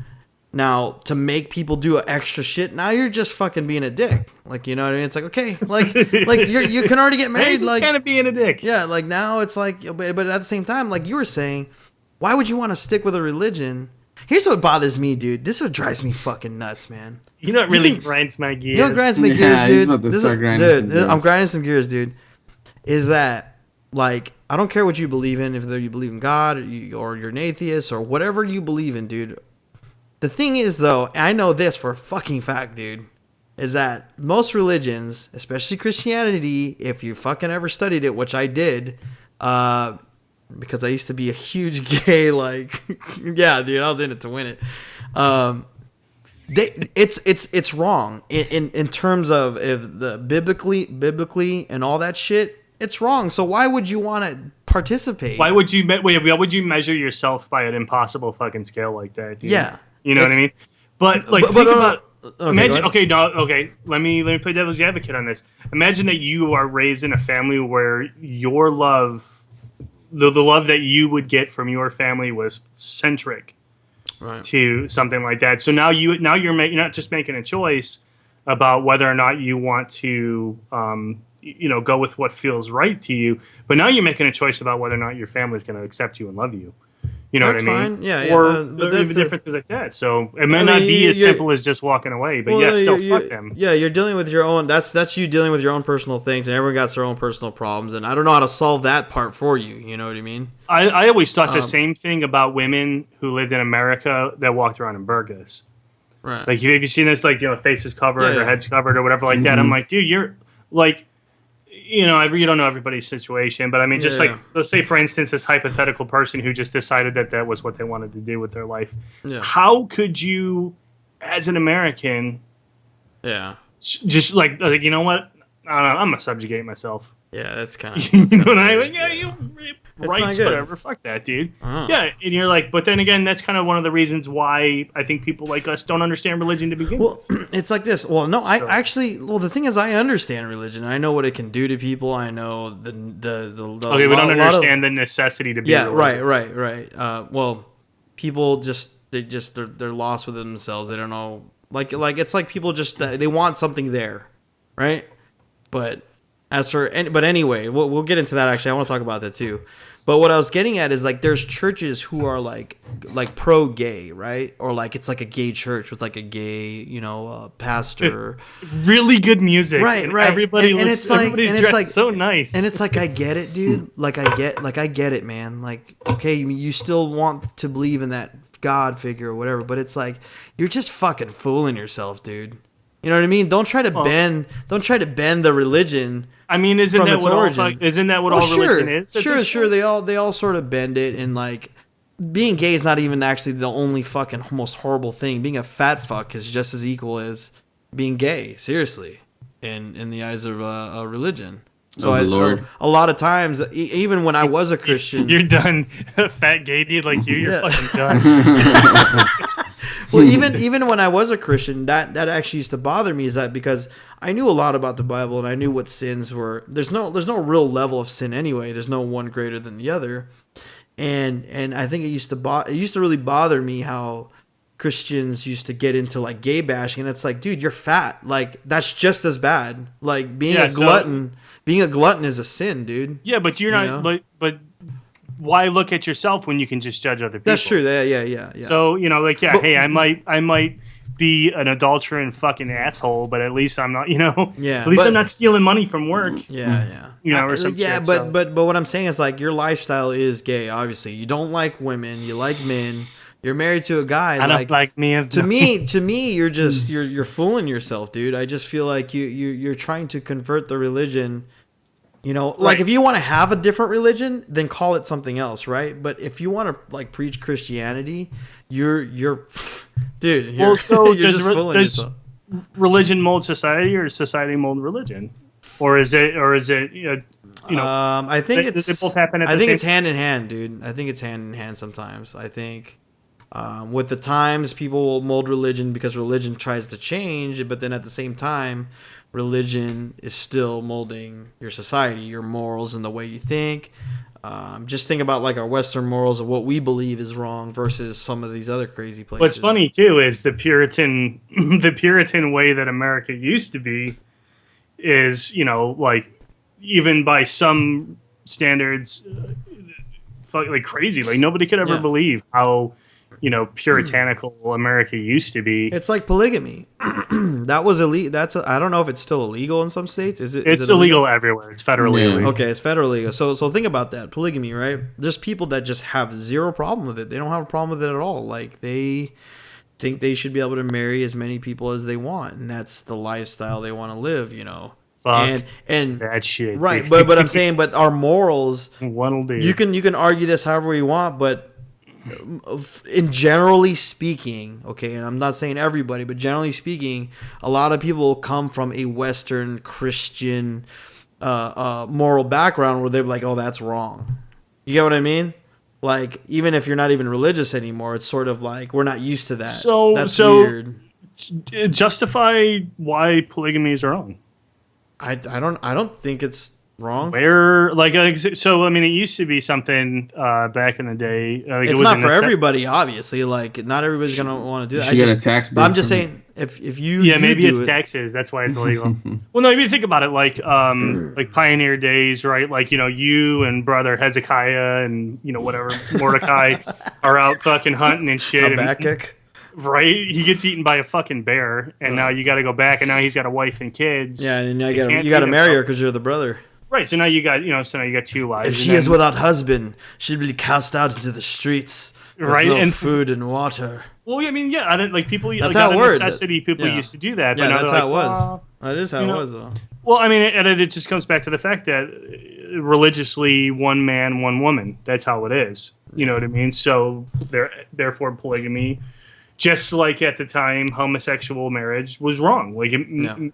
Now, to make people do extra shit, now you're just fucking being a dick. Like, you know what I mean? It's like, okay, like you can already get married. Just kind of being a dick. Yeah, like, now it's like, but at the same time, like you were saying, why would you want to stick with a religion? Here's what bothers me, dude. This is what drives me fucking nuts, man. You know what really grinds my gears? You know what grinds my gears, dude? He's about to start grinding some gears. I'm grinding some gears, dude. Is that, like, I don't care what you believe in, if you believe in God, or you're an atheist, or whatever you believe in, dude. The thing is, though, I know this for a fucking fact, dude, is that most religions, especially Christianity, if you fucking ever studied it, which I did, because I used to be a huge gay, like, yeah, dude, I was in it to win it. It's wrong in terms of if the biblically and all that shit. It's wrong. So why would you want to participate? Why would you measure yourself by an impossible fucking scale like that? Dude? Yeah, you know what I mean. But like, think about. Imagine. Okay. Let me play devil's advocate on this. Imagine that you are raised in a family where your love. The love that you would get from your family was centric to something like that. So now you're not just making a choice about whether or not you want to go with what feels right to you, but now you're making a choice about whether or not your family is going to accept you and love you. You know That's what I mean? fine. Yeah, Or but even that's differences like that. So it may I not mean, be as you- simple as just walking away, but well, yeah, still you- fuck them. Yeah, you're dealing with your own. That's you dealing with your own personal things, and everyone got their own personal problems. And I don't know how to solve that part for you. You know what I mean? I always thought the same thing about women who lived in America that walked around in burqas. Right. Like, have you seen this? Like, faces covered Yeah, or yeah. heads covered or whatever like that. I'm like, dude, you're like, you don't know everybody's situation, but I mean, just Yeah, like, yeah. let's say, for instance, this hypothetical person who just decided that that was what they wanted to do with their life. Yeah. How could you, as an American, Yeah. just like, you know what? I don't know, I'm gonna subjugate myself. Yeah. That's kind of. You know what I mean? Yeah, you not rights, good. whatever. Fuck that, dude. Uh-huh. Yeah, and you're like, but then again, that's kind of one of the reasons why I think people like us don't understand religion to begin with. Well, it's like this. Well, no, I actually. Well, the thing is, I understand religion. I know what it can do to people. I know the Okay, we don't lot of- understand the necessity to be Yeah, religious. right. Well, people they're lost within themselves. They don't know. Like it's like people just they want something there, right? But but anyway, we'll get into that. Actually, I want to talk about that too. But what I was getting at is like there's churches who are like pro gay, right? Or like it's like a gay church with like a gay pastor. Really good music, Right, and right. Everybody And looks, it's like- everybody's and it's dressed like- so nice, And it's like I get it, dude. Like I get it, man. Like okay, you still want to believe in that God figure or whatever, but it's like you're just fucking fooling yourself, dude. You know what I mean? Don't try to bend the religion. I mean, isn't from that its what origin. all Well, religion is? at Sure, this sure. point? They all sort of bend it, and like being gay is not even actually the only fucking most horrible thing. Being a fat fuck is just as equal as being gay. Seriously, in the eyes of religion. So Oh, the Lord. a lot of times, even when I was a Christian, You're done, fat gay dude like you. You're Yeah. fucking done. well, even when I was a Christian, that actually used to bother me. Is that because I knew a lot about the Bible and I knew what sins were. There's no real level of sin anyway. There's no one greater than the other, and I think it used to really bother me how Christians used to get into like gay bashing, and it's like, dude, you're fat. Like that's just as bad. Like being Yeah, a glutton. Being a glutton is a sin, dude. Yeah, but you're You not. know? But why look at yourself when you can just judge other people? That's true. Yeah. So hey, I might be an adulterer and fucking asshole, but at least I'm not. Yeah, At least but- I'm not stealing money from work. Yeah. Or some yeah, shit, but so. but what I'm saying is like your lifestyle is gay. Obviously, you don't like women. You like men. You're married to a guy. I don't like me. To me, you're just you're fooling yourself, dude. I just feel like you're trying to convert the religion. Like Right. if you want to have a different religion, then call it something else, right? But if you want to like preach Christianity, you're dude. You're, Well, so you're just fooling does yourself. religion mold society, or society mold religion, or is it I think they it's both happen at I the think same it's hand in hand, dude. I think it's hand in hand sometimes. I think with the times, people will mold religion because religion tries to change, but then at the same time, religion is still molding your society, your morals, and the way you think. Just think about like our Western morals of what we believe is wrong versus some of these other crazy places. What's funny too is the Puritan way that America used to be is, like even by some standards, like crazy. Like nobody could ever Yeah. believe how, puritanical America used to be. It's like polygamy. That was illegal. I don't know if it's still illegal in some states. Is it? It's is it illegal everywhere. It's federally Yeah. illegal. Okay, it's federally illegal. So think about that. Polygamy, right? There's people that just have zero problem with it. They don't have a problem with it at all. Like they think they should be able to marry as many people as they want, and that's the lifestyle they want to live, Fuck and that shit. right, dude. but I'm saying, but our morals, What'll do? you can argue this however you want, but in generally speaking, okay, and I'm not saying everybody, but generally speaking, a lot of people come from a Western Christian moral background where they're like, oh, that's wrong. You get what I mean? Like, even if you're not even religious anymore, it's sort of like we're not used to that. So- That's so- weird. Justify why polygamy is wrong. I don't think it's wrong. Where, so I mean, it used to be something back in the day. Like It's it was not a for nece- everybody, obviously. Like, not everybody's gonna want to do that. should get a tax But I'm break just from saying. If you maybe do it's it, Texas. That's why it's illegal. Well, no, if you think about it, like Pioneer Days, right? Like, you and brother Hezekiah and whatever Mordecai are out fucking hunting and shit. And, Habakkuk. right? He gets eaten by a fucking bear, and now you got to go back, and now he's got a wife and kids. Yeah, and now They can't you got to feed marry her themselves. because you're the brother. Right. So now you got two lives. If and she then- is without husband, she'd be cast out into the streets with Right, no and- food and water. Well, I mean, yeah, I didn't like people. That's like, how out it of worked. necessity, people Yeah. used to do that. But Yeah, now that's they're how it like, was. well, That is how it was, though. Well, I mean, and it just comes back to the fact that religiously, one man, one woman. That's how it is. You know what I mean? So therefore, polygamy, just like at the time, homosexual marriage was wrong. Like, man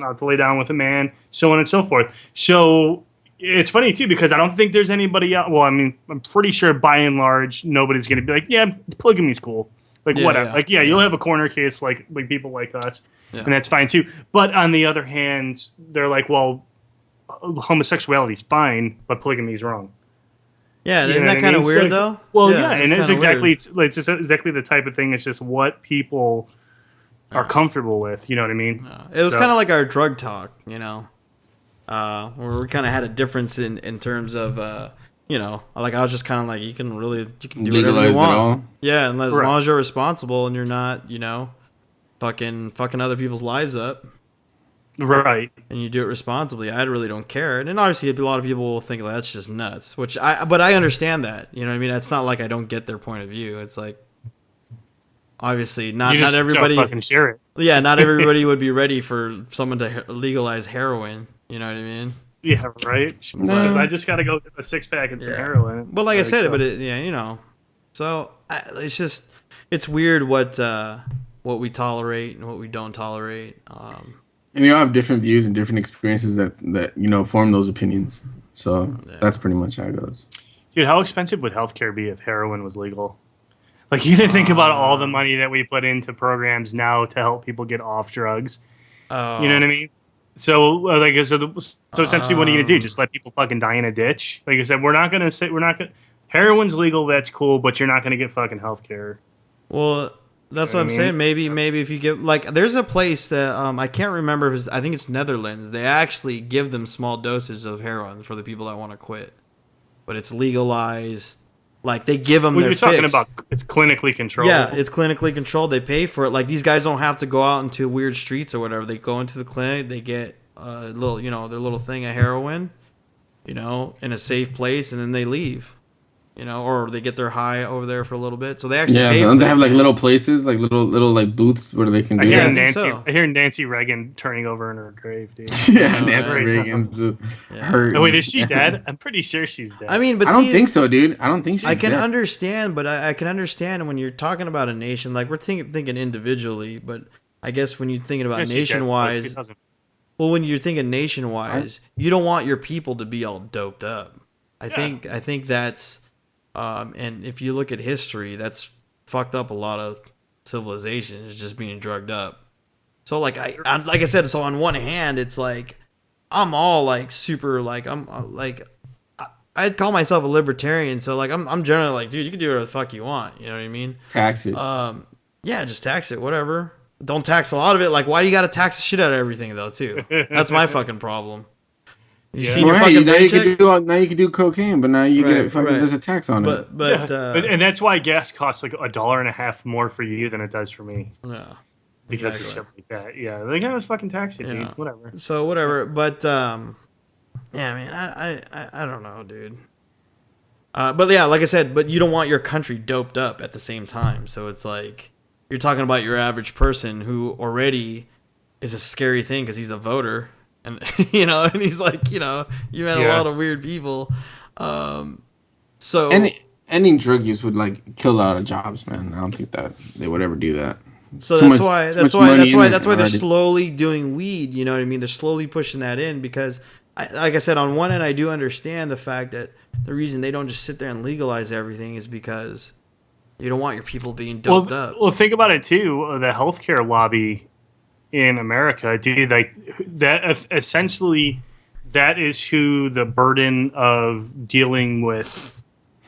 not to lay down with a man, so on and so forth. So it's funny too because I don't think there's anybody out. Well, I mean, I'm pretty sure by and large, nobody's going to be like, yeah, polygamy's cool. Like Yeah, whatever. yeah, Like you'll have a corner case like people like us. Yeah. And that's fine too. But on the other hand, they're like, well, homosexuality is fine, but polygamy is wrong. Yeah, You isn't know that what I kind of mean? weird, So- though? Well, yeah, and it's kinda exactly weird. it's just exactly the type of thing. It's just what people are comfortable with. You know what I mean? It was So- kind of like our drug talk, where we kind of had a difference in terms of, like I was just kind of like, you can do whatever you Legalize it want. all? Yeah, and as Right. long as you're responsible and you're not, fucking other people's lives up, Right. and you do it responsibly, I really don't care. And then obviously a lot of people will think like, that's just nuts, but I understand that. You know what I mean? It's not like I don't get their point of view. It's like, obviously not You just everybody. don't fucking share it. Yeah, not everybody would be ready for someone to legalize heroin. You know what I mean? Yeah, right. Because I just got to go get a 6-pack and some heroin. But like I said, so- So it's weird what we tolerate and what we don't tolerate. And you all have different views and different experiences that form those opinions. So that's pretty much how it goes. Dude, how expensive would healthcare be if heroin was legal? Like, you didn't think about all the money that we put into programs now to help people get off drugs. You know what I mean? So essentially, what are you gonna do? Just let people fucking die in a ditch? Like I said, we're not gonna. Heroin's legal. That's cool, but you're not gonna get fucking healthcare. Well, that's what I'm saying. Maybe if you give there's a place that I can't remember if I think it's Netherlands. They actually give them small doses of heroin for the people that want to quit, but it's legalized. Like they give them What their you're talking fix. about? It's clinically controlled. Yeah, it's clinically controlled. They pay for it. Like these guys don't have to go out into weird streets or whatever. They go into the clinic. They get a little, their little thing of heroin, in a safe place, and then they leave. Or they get their high over there for a little bit. So they actually pay don't for they it. have like little places, like little like booths where they can I do hear I that? think Nancy. so. I hear Nancy Reagan turning over in her grave, dude. Yeah, Oh, Nancy right. Reagan's hurt. Oh wait, is she dead? I'm pretty sure she's dead. I mean, but I don't see, think so, dude. I don't think she's I can dead. understand, but I can understand when you're talking about a nation, like we're thinking individually, but I guess when you're thinking about Yeah, she's dead, nation-wise, 2000. well, when you're thinking nation-wise, you don't want your people to be all doped up. I think that's, and if you look at history, that's fucked up a lot of civilizations, just being drugged up. So like like I said, so on one hand, it's like I'm all like super like I'm like I'd call myself a libertarian, so like I'm generally like, dude, you can do whatever the fuck you want. You know what I mean? Tax it. Yeah, just tax it, whatever. Don't tax a lot of it. Like, why do you got to tax the shit out of everything though? Too. That's my fucking problem. You see your Well, fucking now paycheck? you can do cocaine, but now you get Right, it fucking right. there's a tax on it. But and that's why gas costs like $1.50 more for you than it does for me yeah. because Exactly. of stuff like that. Yeah, like I was fucking tax it, Yeah. dude. Whatever. So whatever, but yeah, man, I don't know, dude. But yeah, like I said, but you don't want your country doped up at the same time. So it's like you're talking about your average person who already is a scary thing because he's a voter, and and he's like, you met a Yeah. lot of weird people. So Any drug use would like kill a lot of jobs, man. I don't think that they would ever do that. So Too that's much- why too much money in it they're already. slowly doing weed. You know what I mean? They're slowly pushing that in because, like I said, on one end, I do understand the fact that the reason they don't just sit there and legalize everything is because you don't want your people being doped up. Well, think about it too. The healthcare lobby in America, dude, like that. Essentially, that is who the burden of dealing with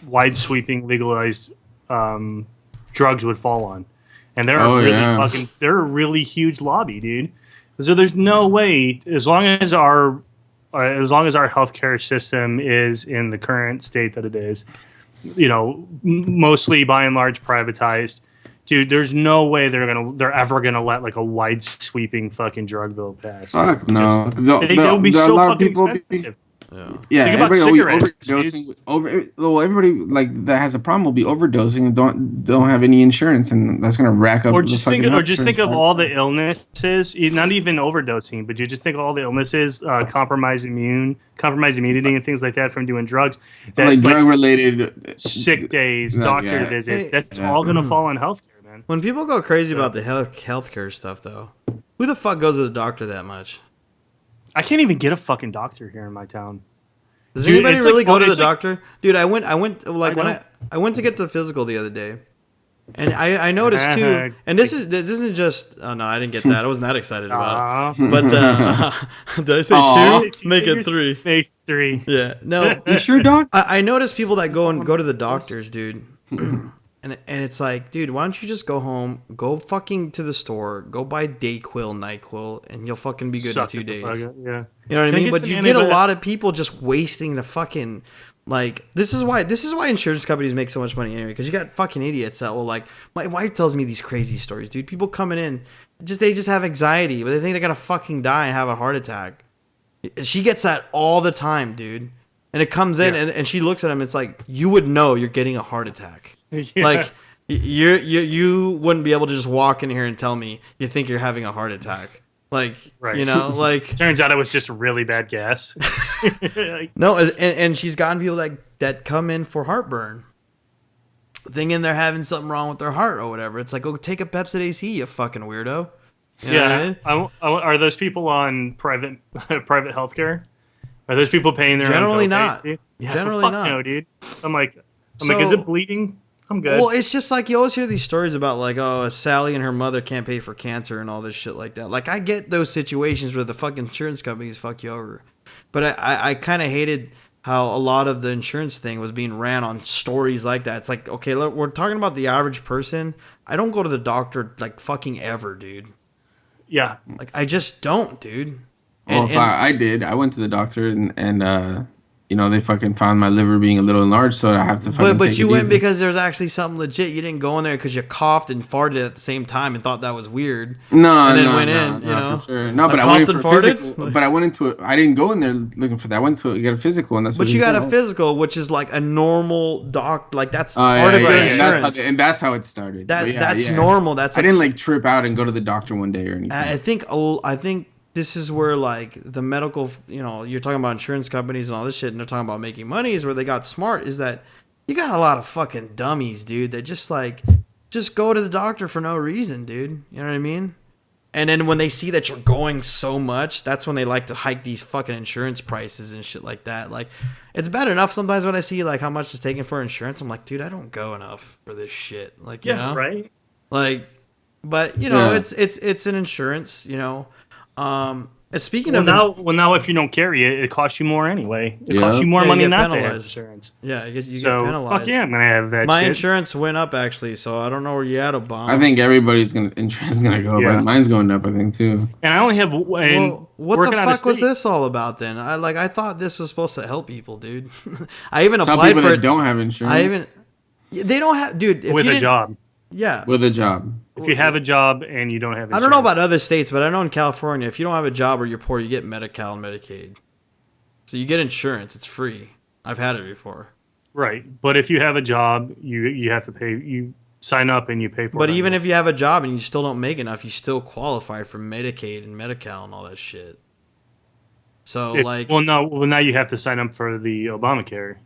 wide sweeping legalized drugs would fall on. and they're Oh, a really yeah. they're a really huge lobby, dude. So there's no way, as long as our healthcare system is in the current state that it is, mostly by and large privatized, dude, there's no way they're ever gonna let like a wide sweeping fucking drug bill pass. Fuck no, because It'll be a so lot of fucking people expensive. yeah, Think about everybody will be cigarettes, overdosing. Well, everybody like that has a problem will be overdosing and don't have any insurance, and that's gonna rack up. Or the just fucking think, health of insurance. all the illnesses, not even overdosing, but you just think of all the illnesses, compromised immunity, and things like that from doing drugs. That, like drug related sick days, no, doctor yeah. visits. Hey, That's yeah. all gonna fall on healthcare, man. When people go crazy about the healthcare stuff, though, who the fuck goes to the doctor that much? I can't even get a fucking doctor here in my town. Does Dude, anybody it's really like- go to the it's like- doctor? Dude, I went like when know. I went to get the physical the other day, and I noticed too. And this isn't just. Oh no, I didn't get that. I wasn't that excited about it. But did I say Aw. two? Make it three. Make 3. Yeah. No. You sure, doc? I noticed people that go to the doctors, dude. And it's like, dude, why don't you just go home, go fucking to the store, go buy Dayquil, NyQuil, and you'll fucking be good Suck in it 2 the days. fuck up, yeah. You know what I Can I mean? get But some you get a antibiotic- lot of people just wasting the fucking like. This is why insurance companies make so much money anyway. Because you got fucking idiots that will like. My wife tells me these crazy stories, dude. People coming in, they just have anxiety, but they think they're gonna fucking die and have a heart attack. She gets that all the time, dude. And it comes in, and she looks at him. It's like you would know you're getting a heart attack. Yeah. Like you wouldn't be able to just walk in here and tell me you think you're having a heart attack. Like, Right. you know, like Turns out it was just really bad gas. Like, no, and she's gotten people that come in for heartburn, thinking they're having something wrong with their heart or whatever. It's like, oh, take a Pepsid AC, you fucking weirdo. You know what I mean? Are those people on private healthcare? Are those people paying their Generally own not. co-pays? Yeah, Generally fuck not. no, dude. I'm like, So- is it bleeding? I'm good. Well, it's just like you always hear these stories about like, oh, Sally and her mother can't pay for cancer and all this shit like that. Like, I get those situations where the fucking insurance companies fuck you over, but I kind of hated how a lot of the insurance thing was being ran on stories like that. It's like, okay, look, we're talking about the average person. I don't go to the doctor like fucking ever, dude. yeah. Like, I just don't, dude. Well, if I did. I went to the doctor and they fucking found my liver being a little enlarged, so I have to fucking But take you it went easy. because there's actually something legit. You didn't go in there because you coughed and farted at the same time and thought that was weird. No, and then no, went no, in, no, you know? for sure. No, but Like I went in coughed for a and farted? physical. But I went into it. I didn't go in there looking for that. I went to get a physical, and that's what But he you got said. a physical, which is like a normal doc. Like that's Oh, part of your and insurance. that's how it started. That But yeah, that's yeah. normal. That's I didn't like trip out and go to the doctor one day or anything. I think this is where like the medical. You know, you're talking about insurance companies and all this shit, and they're talking about making money. Is where they got smart. Is that you got a lot of fucking dummies, dude. That just go to the doctor for no reason, dude. You know what I mean? And then when they see that you're going so much, that's when they like to hike these fucking insurance prices and shit like that. Like, it's bad enough sometimes when I see like how much is taken for insurance. I'm like, dude, I don't go enough for this shit. Like, you know? Right. Like, but you know, Yeah. it's an insurance. You know, speaking Well, of now if you don't carry it, it costs you more anyway. It Yeah. costs you more Yeah, you money get not to have penalized. insurance. yeah, you get So penalized. fuck yeah, I'm gonna have that. My shit. insurance went up actually, so I don't know where you at, Obama. I think everybody's insurance is gonna go up. Yeah. Mine's going up. I think too. And I only have. And Well, what the working out of fuck was state- this all about then? I thought this was supposed to help people, dude. I even Some applied people for that it. don't have insurance. I even they don't have, dude. If with you a didn't- job? yeah. with a job. If you have a job and you don't have, insurance. I don't know about other states, but I know in California, if you don't have a job or you're poor, you get Medi-Cal and Medicaid. So you get insurance; it's free. I've had it before. Right, but if you have a job, you have to pay. You sign up and you pay for it. But even if you have a job and you still don't make enough, you still qualify for Medicaid and Medi-Cal and all that shit. So now you have to sign up for the Obamacare.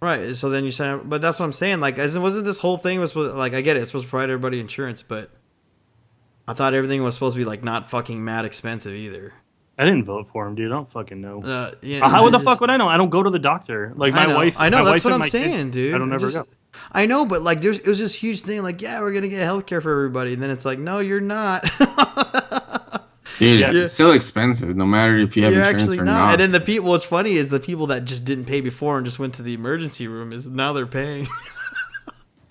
right. So then you sign up, but that's what I'm saying. Like, wasn't this whole thing was supposed, like, I get it, it's supposed to provide everybody insurance, but I thought everything was supposed to be like not fucking mad expensive either. I didn't vote for him, dude. I don't fucking know. Yeah. How the just- fuck would I know? I don't go to the doctor. Like my wife. I know. my That's wife what and I'm my kid, saying, dude. I don't ever go. I know, but like, it was this huge thing. Like, yeah, we're gonna get healthcare for everybody, and then it's like, no, you're not. Dude, Yeah. it's still expensive, no matter if you have You're insurance actually or not. not. And then the people. What's funny is the people that just didn't pay before and just went to the emergency room is now they're paying.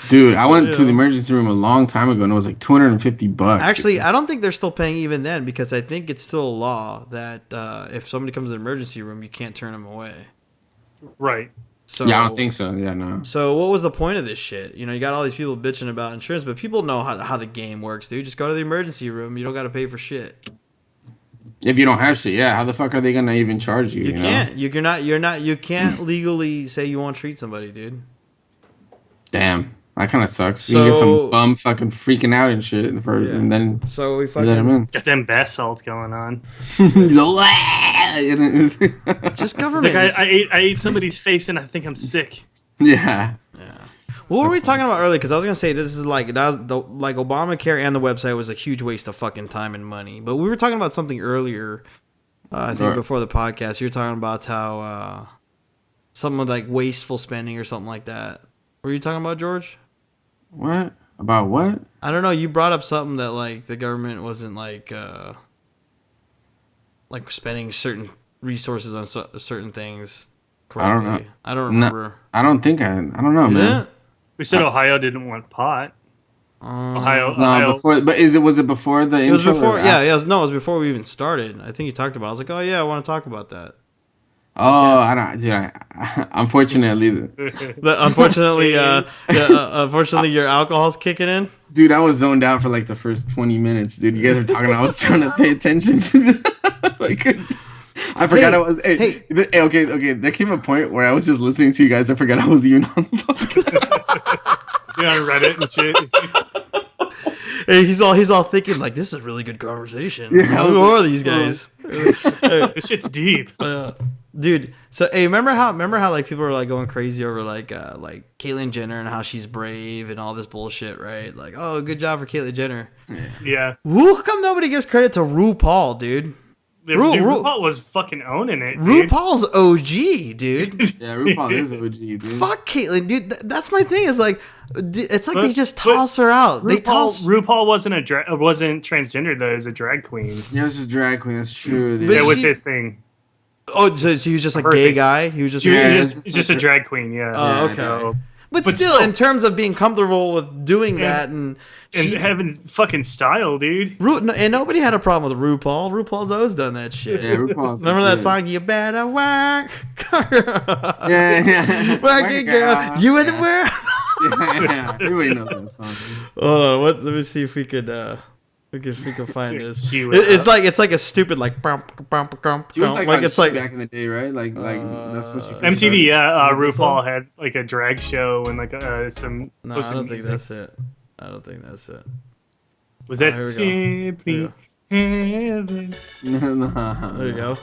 Dude, I went to the emergency room a long time ago, and it was like $250. Actually, I don't think they're still paying even then because I think it's still a law that if somebody comes to the emergency room, you can't turn them away. Right. So, yeah, I don't think so. Yeah, no. So what was the point of this shit? You know, you got all these people bitching about insurance, but people know how the game works, dude. Just go to the emergency room. You don't got to pay for shit. If you don't have shit, yeah, how the fuck are they gonna even charge you? You know? can't. You can't legally say you won't treat somebody, dude. Damn, that kind of sucks. You can get some bum fucking freaking out and shit, and then so we let him in. Got them bath salts going on. He's all, just government. Like I ate somebody's face and I think I'm sick. Yeah. What were we talking about earlier? Because I was gonna say this is like Obamacare and the website was a huge waste of fucking time and money. But we were talking about something earlier. I think before the podcast, you were talking about how something like wasteful spending or something like that. What were you talking about, George? What about what? I don't know. You brought up something that like the government wasn't like spending certain resources on certain things correctly. I don't know. I don't remember. No, I don't think I don't know, man. We said Ohio didn't want pot. Ohio. Before, but was it before the intro? It was before. Yeah, it was before we even started. I think you talked about it. I was like, oh yeah, I want to talk about that. Oh, I don't, dude. Unfortunately, unfortunately, your alcohol's kicking in. Dude, I was zoned out for like the first 20 minutes, dude. You guys were talking. I was trying to pay attention to like, I forgot I was. Hey, okay. There came a point where I was just listening to you guys. I forgot I was even on the podcast. You're on Reddit and shit. Hey, he's all thinking like, this is really good conversation. Yeah, Who are these guys? This shit's deep. Dude, so hey, remember how like people were like going crazy over like Caitlyn Jenner and how she's brave and all this bullshit, right? Like, oh, good job for Caitlyn Jenner. Yeah. How come nobody gives credit to RuPaul, dude? RuPaul was fucking owning it, dude. RuPaul's OG, dude. Yeah, RuPaul is OG, dude. Fuck Caitlyn, dude. That's my thing. Is like, it's like they just toss her out. RuPaul wasn't wasn't transgender though. He was a drag queen. Yeah, it was just drag queen. That's true, dude. That was his thing. Oh, so he was just a gay guy? He was just just a drag queen, yeah. Oh, okay. So, but still, in terms of being comfortable with doing that and having fucking style, dude. And nobody had a problem with RuPaul. RuPaul's always done that shit. Yeah, RuPaul's remember that song? You better work. Yeah. Work it, girl. You in the world. Yeah. Everybody knows that song. Oh, let me see if we could. We can find this. It's like a stupid like. She was like it's like back in the day, right? Like that's what she. MTV, yeah. RuPaul had like a drag show and like some. No, I don't think that's it. I don't think that's it. Was that Simply Heaven? No. There you go.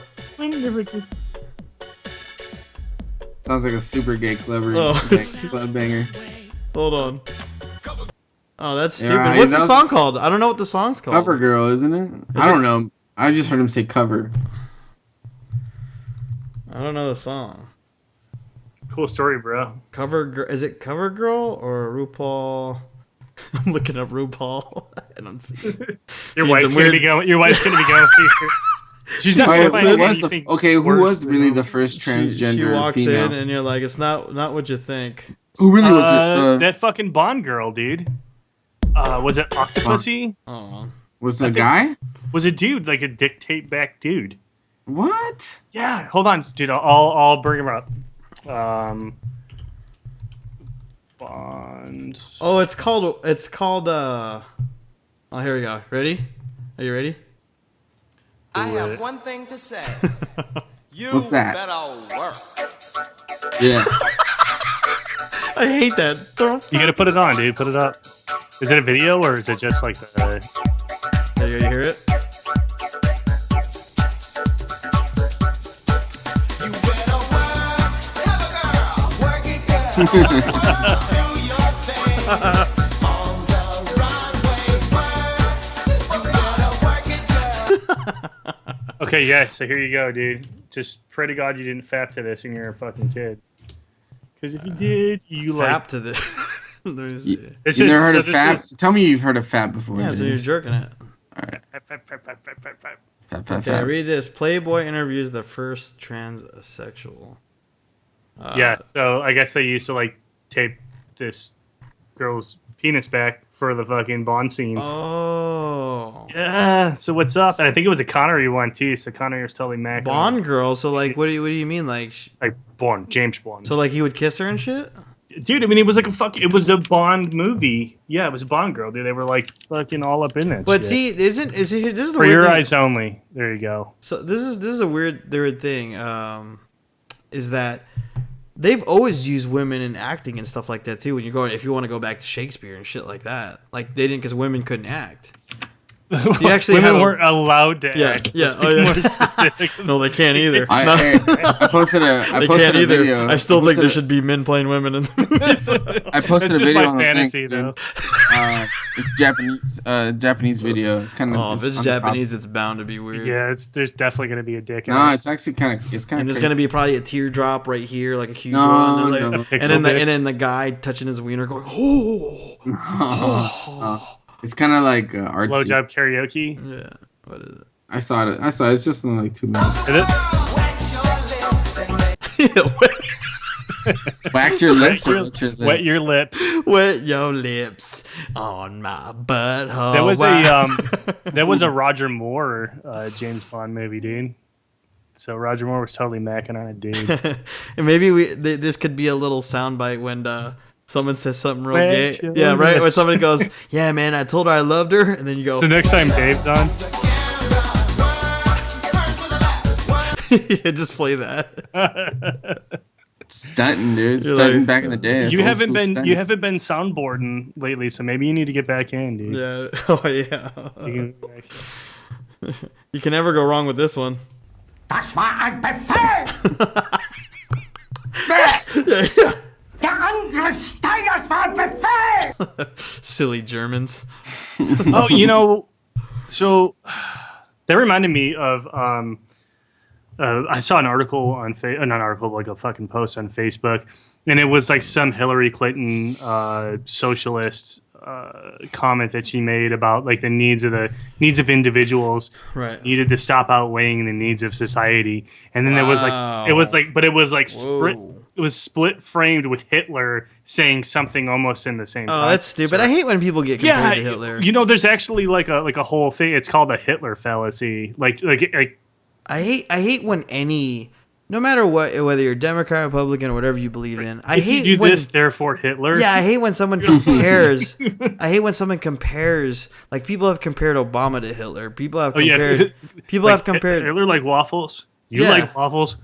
Sounds like a super gay clever club banger. Hold on. Oh, that's stupid. Yeah, what's the song called? I don't know what the song's called. Cover Girl, isn't it? I don't know. I just heard him say cover. I don't know the song. Cool story, bro. Is it Cover Girl or RuPaul? I'm looking up RuPaul, and I'm seeing your wife's gonna be going. Your wife's gonna be going. She's not. Who was really the first transgender she walks female? in, and you're like, it's not what you think. Who really was it? That fucking Bond girl, dude. Was it Octopussy? Was it a guy? Was a dude, like a dictate back dude. What? Yeah, hold on, dude. I'll bring him up. Bond. Oh, it's called. Oh, here we go. Ready? Are you ready? I have one thing to say. You What's that? better work. Yeah. I hate that. You gotta put it on, dude. Put it up. Is it a video or is it just like the? There you go. You hear it? You better work. Have a girl. Work it, girl. Do your thing. On the runway. Work. You better work it, girl. Okay, yeah. So here you go, dude. Just pray to God you didn't fap to this when you're a fucking kid. Because if you did, you fap to this. You never heard of fap? Tell me you've heard of fap before. Yeah, so you're jerking it. All right. Fap. Okay, read this. Playboy interviews the first transsexual. Yeah, so I guess they used to like tape this girl's penis back for the fucking Bond scenes. Oh. Yeah. So what's up? And I think it was a Connery one too. So Connery was totally mad. Bond girl. So like, what do you mean? Like Bond, James Bond. so like he would kiss her and shit? Dude, I mean, it was like it was a Bond movie. Yeah, it was a Bond girl, dude. They were like fucking all up in it. But see, this is the For weird your thing. eyes only. There you go. So this is a weird thing. Is that they've always used women in acting and stuff like that too. When you go, if you want to go back to Shakespeare and shit like that, like they didn't because women couldn't act. You actually Women weren't allowed to Yeah, act. yeah. Let's be Oh, yeah. more specific. No, they can't either. I posted They a can't either. video. I still think posted there should be men playing women in the movies. I posted That's a just video my on the fantasy, thing, though. it's Japanese video. It's kind of. Oh, if it's Japanese, it's bound to be weird. Yeah, there's definitely gonna be a dick. In No, it. it's actually kind of. It's kind And of. there's gonna be probably a teardrop right here, like a huge No, one, no. and, A pixel then dick. and then the guy touching his wiener, going, "Oh, It's kind of like artsy. Blowjob karaoke. yeah." What is I saw it. It's just in like 2 minutes. Is it? it? Wax your lips. Wet your lips. Wet your lips on my butthole. There was a Roger Moore James Bond movie, dude. So Roger Moore was totally macking on a dude. And maybe this could be a little soundbite when someone says something real gay. Wet your Yeah, right. When lips. somebody goes, "Yeah, man, I told her I loved her," and then you go, So next time Dave's on, yeah, just play that. Stunting, dude. You're Stunting like- back in the day. It's you old haven't school been stunting. soundboarding lately, so maybe you need to get back in, dude. Yeah. Oh yeah. You can- You can never go wrong with this one. Das war ein Befehl! Yeah. Der Angriff Steiners war ein Befehl! Silly Germans. Oh, so that reminded me of I saw an article on not an article, like a fucking post on Facebook, and it was like some Hillary Clinton socialist comment that she made about like the needs of individuals Right. needed to stop outweighing the needs of society, and then Wow. it was like split. Whoa. It was split framed with Hitler saying something almost in the same. Oh, that's stupid. I hate when people get compared to Hitler. There's actually like a whole thing. It's called a Hitler fallacy. Like I hate when no matter what, whether you're Democrat, Republican, or whatever you believe in. I if hate you do when, this, therefore Hitler. Yeah, I hate when someone compares. I hate when someone compares. Like people have compared Obama to Hitler. People have Oh yeah. compared. People Like, have compared. Hitler like waffles. You Yeah. like waffles?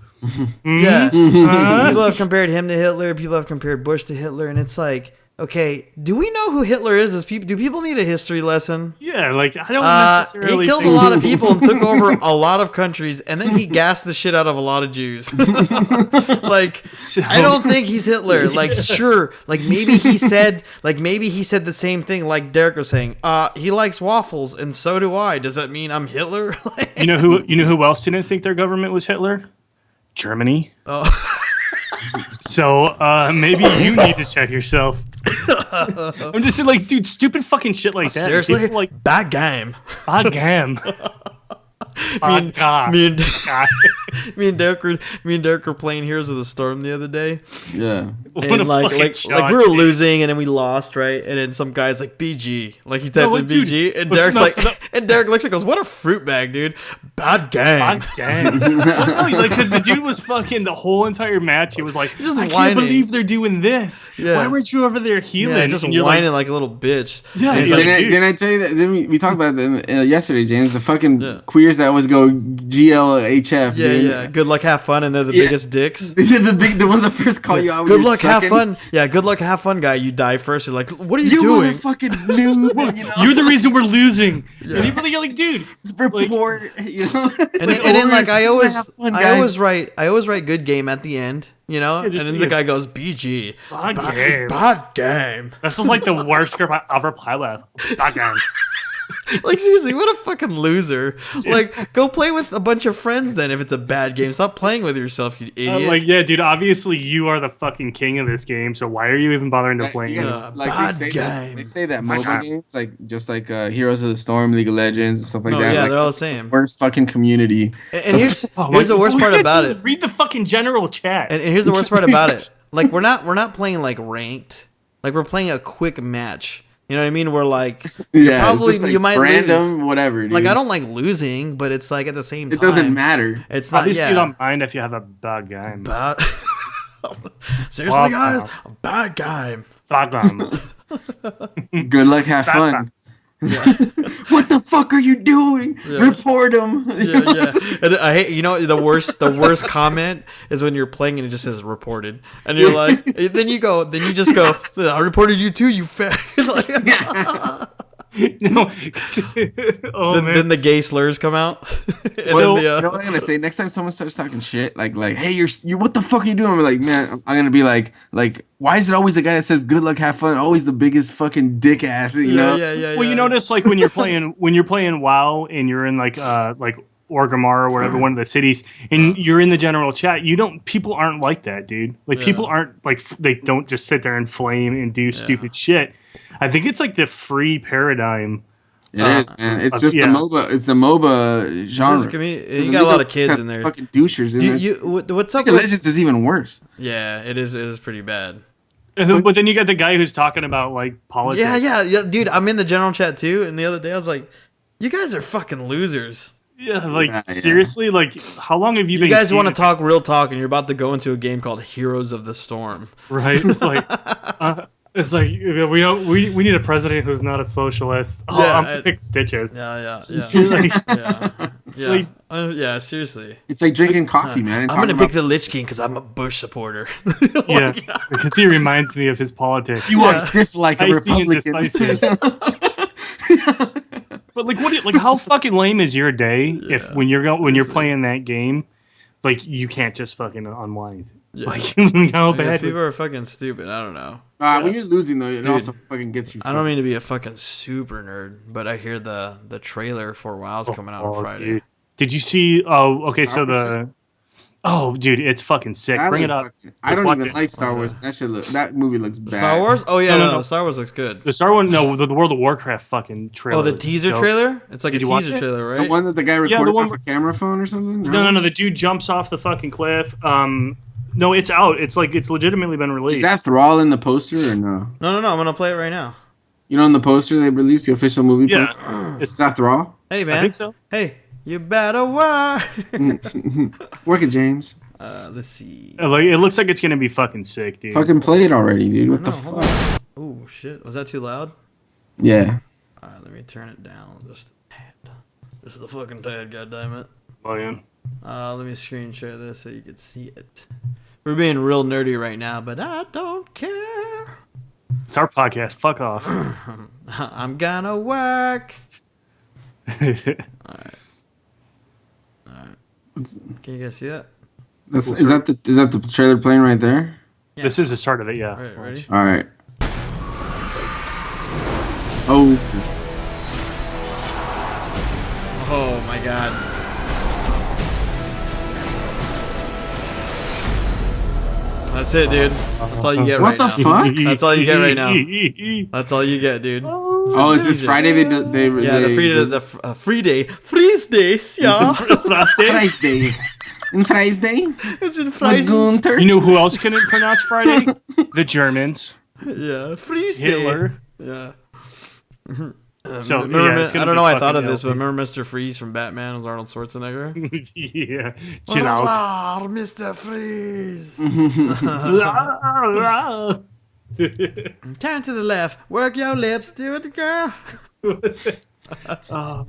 Yeah. People have compared him to Hitler. People have compared Bush to Hitler, and it's like, okay, do we know who Hitler is? Do people need a history lesson? Yeah. Like I don't necessarily. He killed a think- lot of people and took over a lot of countries, and then he gassed the shit out of a lot of Jews. Like, I don't think he's Hitler. Like, sure, like maybe he said the same thing, like Derek was saying. He likes waffles, and so do I. Does that mean I'm Hitler? Like, You know who else didn't think their government was Hitler? Germany. oh. So maybe you need to check yourself. I'm just saying, like, dude, stupid fucking shit like that. Seriously, People like, bad game. ah, gam. Me God. Me and God. me and Derek were playing Heroes of the Storm the other day. Yeah. What And a like fucking like shot, we were dude. losing and then we lost, right? And then some guy's like BG, like he typed No, in dude, BG, and but Derek's no, like, no. and Derek looks and goes, "What a fruit bag, dude! Bad game." God damn. No, like, because the dude was fucking the whole entire match. He was like, just I whining. can't believe they're doing this. Yeah. Why weren't you over there healing? Yeah, just And you're whining like, like a little bitch. Yeah, And he's yeah. like, Didn't I tell you that? Then we talked about them yesterday, James. The fucking Yeah. queers that always go GLHF. yeah, dude. yeah. Good luck, have fun, and they're the Yeah. biggest dicks. the ones that first call you out. when Good you're luck, have sucking. fun. Yeah, good luck, have fun, guy. You die first. You're like, what are you, You doing? motherfucking noob. You know? you're the reason we're losing. And you're really like, dude. report. You know. And then like I always guys. write good game at the end, you know. Yeah, just- and then the yeah. guy goes BG. Bad game. Bad game. This is like the worst script I ever played with. God damn. Like seriously, what a fucking loser! Like, go play with a bunch of friends then. If it's a bad game, stop playing with yourself, you idiot. Like, yeah, dude, obviously you are the fucking king of this game, so why are you even bothering to play? Like bad they say game. they say that mobile game. games, like just like Heroes of the Storm, League of Legends, and stuff like Oh, that. yeah, like, they're all the same. worst fucking community. And here's Oh, here's the like, worst we part get about to it. Read the fucking general chat. And here's the worst part about it. Like we're not playing like ranked. like we're playing a quick match. You know what I mean? We're like, Yeah, probably it's just like you might random, lose. whatever. Dude. Like I don't like losing, but it's like at the same time, It doesn't matter. It's not. Obviously, Yeah. you don't mind if you have a bad game. Bad. Seriously, Wow. guys, a bad guy. Bad game. Good luck, have fun. What the fuck are you doing? Yeah. Report him. Yeah. And I hate, the worst comment is when you're playing and it just says reported, and you're like, then you just go, I reported you too, you fat. Like, No. Oh man. then the gay slurs come out. And So- then You know what I'm gonna say? Next time someone starts talking shit, like, hey, you, what the fuck are you doing? I'm like, man, I'm gonna be like, why is it always the guy that says good luck, have fun, always the biggest fucking dick ass? You know? yeah. Well, you notice like when you're playing WoW and you're in like Orgrimmar or whatever, one of the cities, and you're in the general chat, people aren't like that, dude. Like people aren't like they don't just sit there and flame and do stupid shit. I think it's like the free paradigm. It is, man. It's just yeah. the MOBA. It's the MOBA genre. You got a lot of kids in there. Fucking douchers in there. What's up? League of Legends is even worse. Yeah, it is. It is pretty bad. But then you got the guy who's talking about like politics. Yeah, dude. I'm in the general chat too, and the other day I was like, "You guys are fucking losers. Yeah, like Yeah. seriously, like how long have you been? You guys want to talk real talk, and you're about to go into a game called Heroes of the Storm." right? It's like we need a president who's not a socialist. Oh, Yeah, I'm pick stitches. Yeah. Like, Yeah. Seriously, It's like drinking coffee, man. And I'm gonna talking pick the Lich King because I'm a Bush supporter. yeah, because he reminds me of his politics. You walk stiff like a Icy and Republican. decisive. But like, like how fucking lame is your day if when you're playing that game, like you can't just fucking unwind. Yeah. Like how I guess bad people is are fucking stupid. I don't know. When you're losing though, it also fucking gets you. I don't mean to be a fucking super nerd, but I hear the trailer for WoW's coming out on Friday. Dude. Did you see? Oh, okay. So Star Wars dude, it's fucking sick. Bring it up. I don't Watch even it. like Star Wars. That movie looks bad. Star Wars? Oh yeah, No. Star Wars looks good. The Star Wars, no, the World of Warcraft fucking trailer. Oh, the teaser Dope. trailer? It's like Did a you watch teaser it? trailer, The right? one that the guy the recorded one off a camera phone or something. No. The dude jumps off the fucking cliff. No, it's out. It's like it's legitimately been released. Is that Thrall in the poster or no? No, I'm gonna play it right now. You know, in the poster they released the official movie Yeah. poster. It's, Is that Thrall? Hey man. I think so. Hey, you better work. Work it, James. Let's see. Like it looks like it's gonna be fucking sick, dude. Fucking play it already, dude. What the hold fuck? Oh shit. Was that too loud? Yeah. Alright, let me turn it down just a tad. This is the fucking tad, goddammit. Oh, yeah. Let me screen share this so you can see it. We're being real nerdy right now, but I don't care. It's our podcast. Fuck off. I'm gonna work. Alright. Can you guys see that? Is that the trailer playing right there? Yeah. This is the start of it, yeah. Alright, ready? All right. Oh, Oh my god. That's it, dude. That's all you get What right the now. fuck? That's all you get right now. That's all you get, dude. oh, is this Friday? They Yeah, the free day, free day, freeze days, yeah. Friday. And Friday. It's in Friday. Gunther. You know who else couldn't pronounce Friday? The Germans. Yeah, freeze day. Hitler. Yeah. So, Remember, yeah, it's gonna I don't be know. I thought of fucking this, but healthy. remember Mr. Freeze from Batman was Arnold Schwarzenegger. Yeah. Chill out. Ah, Mr. Freeze. Turn to the left. Work your lips. Do it, girl. What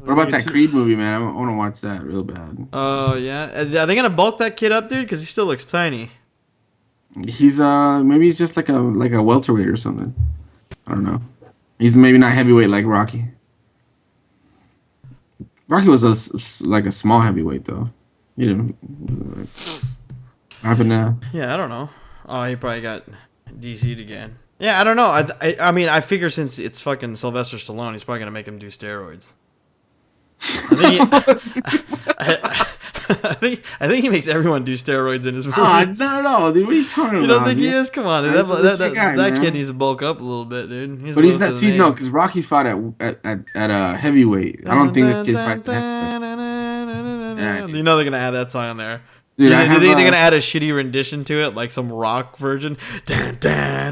about that Creed movie, man? I want to watch that real bad. Oh yeah. Are they gonna bulk that kid up, dude? Because he still looks tiny. He's maybe he's just like a welterweight or something. I don't know. He's maybe not heavyweight like Rocky. Rocky was like a small heavyweight though. You know, what happened to? Yeah, I don't know. Oh, he probably got DC'd again. Yeah, I don't know. I mean, I figure since it's fucking Sylvester Stallone, he's probably gonna make him do steroids. I think he makes everyone do steroids in his movie. Ah, not at all, dude. What are you talking about? You don't think dude? he is? Come on, dude. He's a legit That guy, man. kid needs to bulk up a little bit, dude. But he's a not. little See, to the no, name. because Rocky fought at heavyweight. I don't think this kid fights at heavyweight. Yeah, You know they're gonna add that song in there. Dude, I Are have. they gonna add a shitty rendition to it, like some rock version? I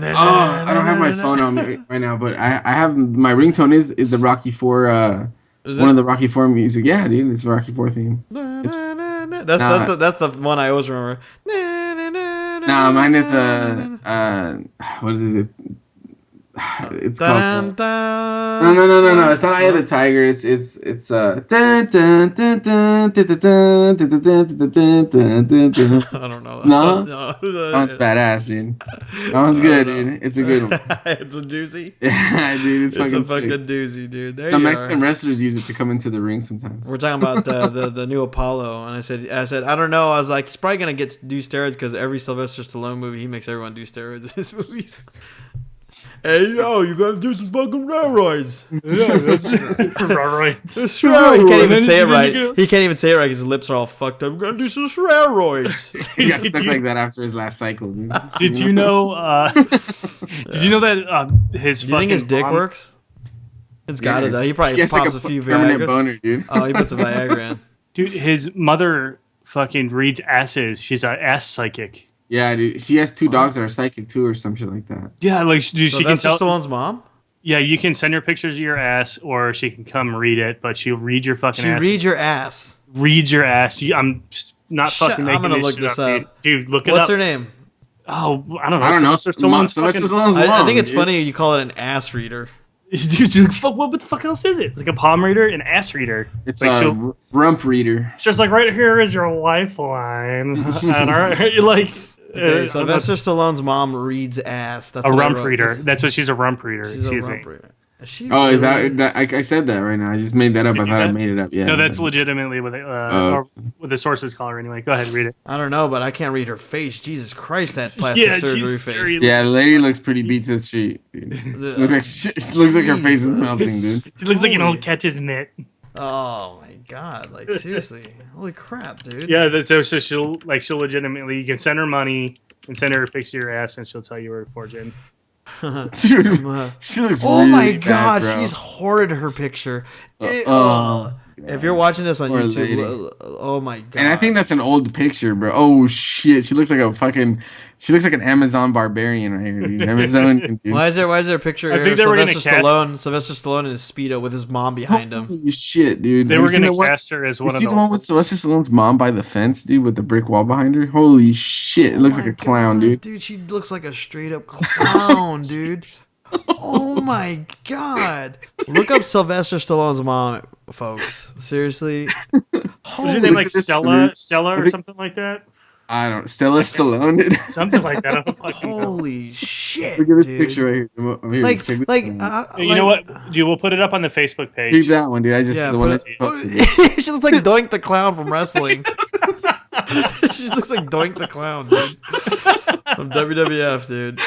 don't have my phone on me right now, but I have my ringtone is the Rocky Four. Is One it? of the Rocky Four music. Yeah, dude, it's Rocky Four theme. It's That's the one I always remember. nah, mine is what is it? It's called. No. It's not Eye of the Tiger. It's dun, dun, dun, dun, dun, dun, dun, dun, dun, dun, dun, dun. I don't know. No? No. That one's badass, dude. That one's good, dude. It's a good one. It's a doozy. Yeah, dude, it's It's fucking a fucking sick. doozy, dude. There Some you Mexican are. wrestlers use it to come into the ring sometimes. We're talking about the new Apollo, and I said I don't know. I was like, he's probably gonna do steroids because every Sylvester Stallone movie he makes everyone do steroids in his movies. Hey yo, you gotta do some fucking steroids. Yeah, that's right. Steroids. He can't even say it right. He can't even say it right because his lips are all fucked up. We're gonna do some steroids. He got stuck like that after his last cycle, dude. Did you know? Did you know that his? Do you think his fucking dick mom- works? It's gotta though. He probably He has pops like a few permanent Viagra. boner, dude. Oh, he puts a Viagra in. Dude, his mother fucking reads asses. She's an ass psychic. Yeah, dude. She has two dogs that are psychic too, or some shit like that. Yeah, like she So can that's tell. Stallone's mom. Yeah, you can send her pictures of your ass, or she can come read it. But she'll read your fucking She ass. reads your ass. Read your ass. I'm just not Shut- fucking I'm making gonna this look shit this up, up. dude. Look it What's up. her name? Oh, I don't know. I don't know. Sylvester Stallone's Sylvester fucking- Stallone's I mom, think it's dude. funny you call it an ass reader. Dude, fuck, what the fuck else is it? It's like a palm reader, an ass reader. It's like a rump reader. it's just like right here is your lifeline, and you're like Okay, Sylvester Stallone's mom reads ass. That's a what I rump wrote. reader. That's what she's a rump reader. She's a Excuse rump me. reader. Is she Oh, is really- that I said that right now? I just made that up. I you thought I that? made it up. Yeah. No, that's legitimately what or what the sources call her anyway. Go ahead, read it. I don't know, but I can't read her face. Jesus Christ, that plastic Yeah, surgery she's face. very- Yeah, the lady looks pretty beat to the street. Dude. She looks like her face is melting, dude. She looks like an Holy- old catcher's mitt. Oh my god! Like seriously, holy crap, dude. Yeah, so she'll legitimately you can send her money and send her a picture of your ass and she'll tell you where to forge in. Dude, she looks. Oh really my bad, god, bro. she's horrid. Her picture. oh. If you're watching this on Poor YouTube, lady. oh my god. And I think that's an old picture, bro. Oh shit, she looks like a fucking. She looks like an Amazon barbarian right here, dude. Amazonian, dude. Why is there a picture I here think of they were gonna Sylvester cast- Stallone in his Speedo with his mom behind him? Holy shit, dude. They Have were you seen gonna the one- cast her as You one of see the one with Sylvester Stallone's mom by the fence, dude, with the brick wall behind her? Holy shit, it looks like My a clown, God, dude. Dude, she looks like a straight up clown, dude. Oh my god. Look up Sylvester Stallone's mom, folks. Seriously. Was Holy her name like this, Stella dude. or something like that? I don't. Stella Stallone, dude. Something like that. I don't fucking know. holy shit. Look at this dude. picture right here. Here, Like, check this like, one out. You know what? Dude, we'll put it up on the Facebook Keep page. that one, dude. I just Yeah, the one put I posted. she looks like Doink the Clown from wrestling. She looks like Doink the Clown, dude. From WWF, dude.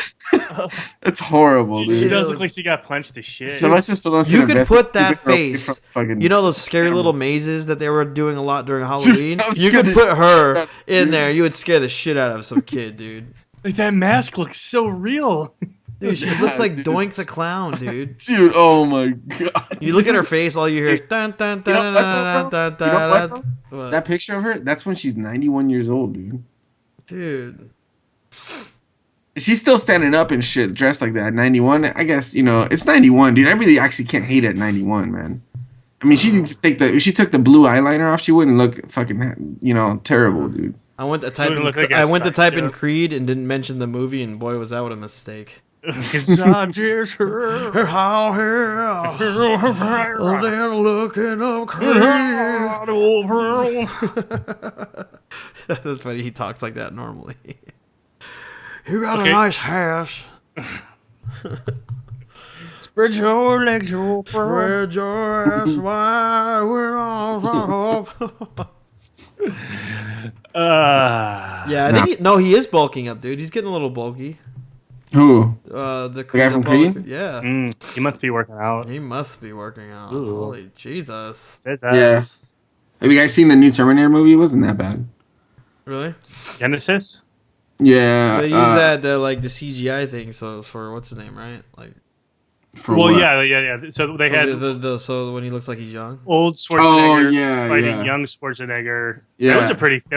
That's horrible, She dude. does look like she got punched to shit. Sylvester Stallone's You gonna could best- put that keep it away face. from fucking- You know those scary little mazes that they were doing a lot during Halloween? I was You could gonna- put her in there. You would scare the shit out of some kid, dude. Like that mask looks so real. Dude, she looks like dude. Doink the Clown, dude. Dude, oh my god. You look at her face, all you hear is dun dun dun You know dun what, dun bro? You know what, dun. bro? What? That picture of her, that's when she's 91 years old, dude. Dude. She's still standing up and shit, dressed like that. 91, I guess, you know, it's 91, dude. I really actually can't hate at 91, man. I mean, she didn't just take if she took the blue eyeliner off, she wouldn't look fucking, you know, terrible, dude. I went to type wouldn't in, look like a I went to type in sideshow. Creed and didn't mention the movie, and boy, was that what a mistake. Because I'm just her. How here? Oh, they're looking up Creed. That's funny. He talks like that normally. You got Okay. a nice house. Spread your legs open. Spread your ass wide with arms hope. Yeah, I think he is bulking up, dude. He's getting a little bulky. Who? The guy from Apollo- Creed? Yeah. He must be working out. He must be working out. Ooh. Holy Jesus. That's Yeah. Have you guys seen the new Terminator movie? It wasn't that bad. Really? Genesis? Yeah. They use that the CGI thing, so for what's his name, right? Like For well, what? yeah. So they had So when he looks like he's young. old Schwarzenegger yeah, fighting yeah. young Schwarzenegger. Yeah. That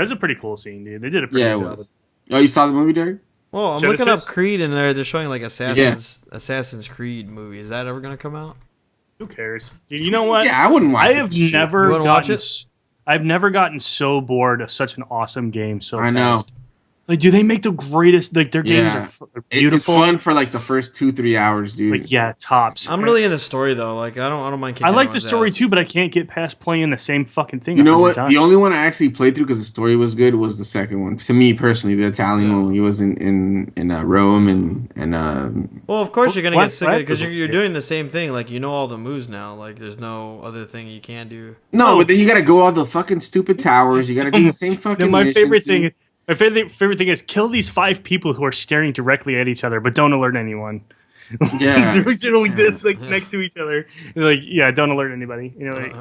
was a pretty cool scene, dude. They did a pretty Yeah, it good job. was. Oh, you saw the movie, Derek? Well, I'm looking up Genesis? Creed and they're showing like Assassin's Creed movie. Is that ever gonna come out? Who cares? Dude, you know what? Yeah, I wouldn't watch I that have shit. never You wanna watch gotten. it? I've never gotten so bored of such an awesome game so I know. fast. Like, do they make the greatest? Like, their games Yeah. are beautiful. It's fun for like the first 2-3 hours, dude. Like, yeah, tops. I'm really into story though. Like I don't mind. I kicking like it the with story ass. too, but I can't get past playing the same fucking thing. You know 100 what? times. The only one I actually played through because the story was good was the second one. To me personally, the Italian one when he was in Rome and Well, of course you're gonna Black get sick of it Flag because was you're okay. doing the same thing. Like you know all the moves now. Like there's no other thing you can do. no, but then you gotta go all the fucking stupid towers. You gotta do the same fucking. No, my missions, favorite dude. thing. My favorite thing is kill these 5 people who are staring directly at each other, but don't alert anyone. Yeah. They're sitting like this, like next to each other. They're like, yeah, don't alert anybody. You know, like,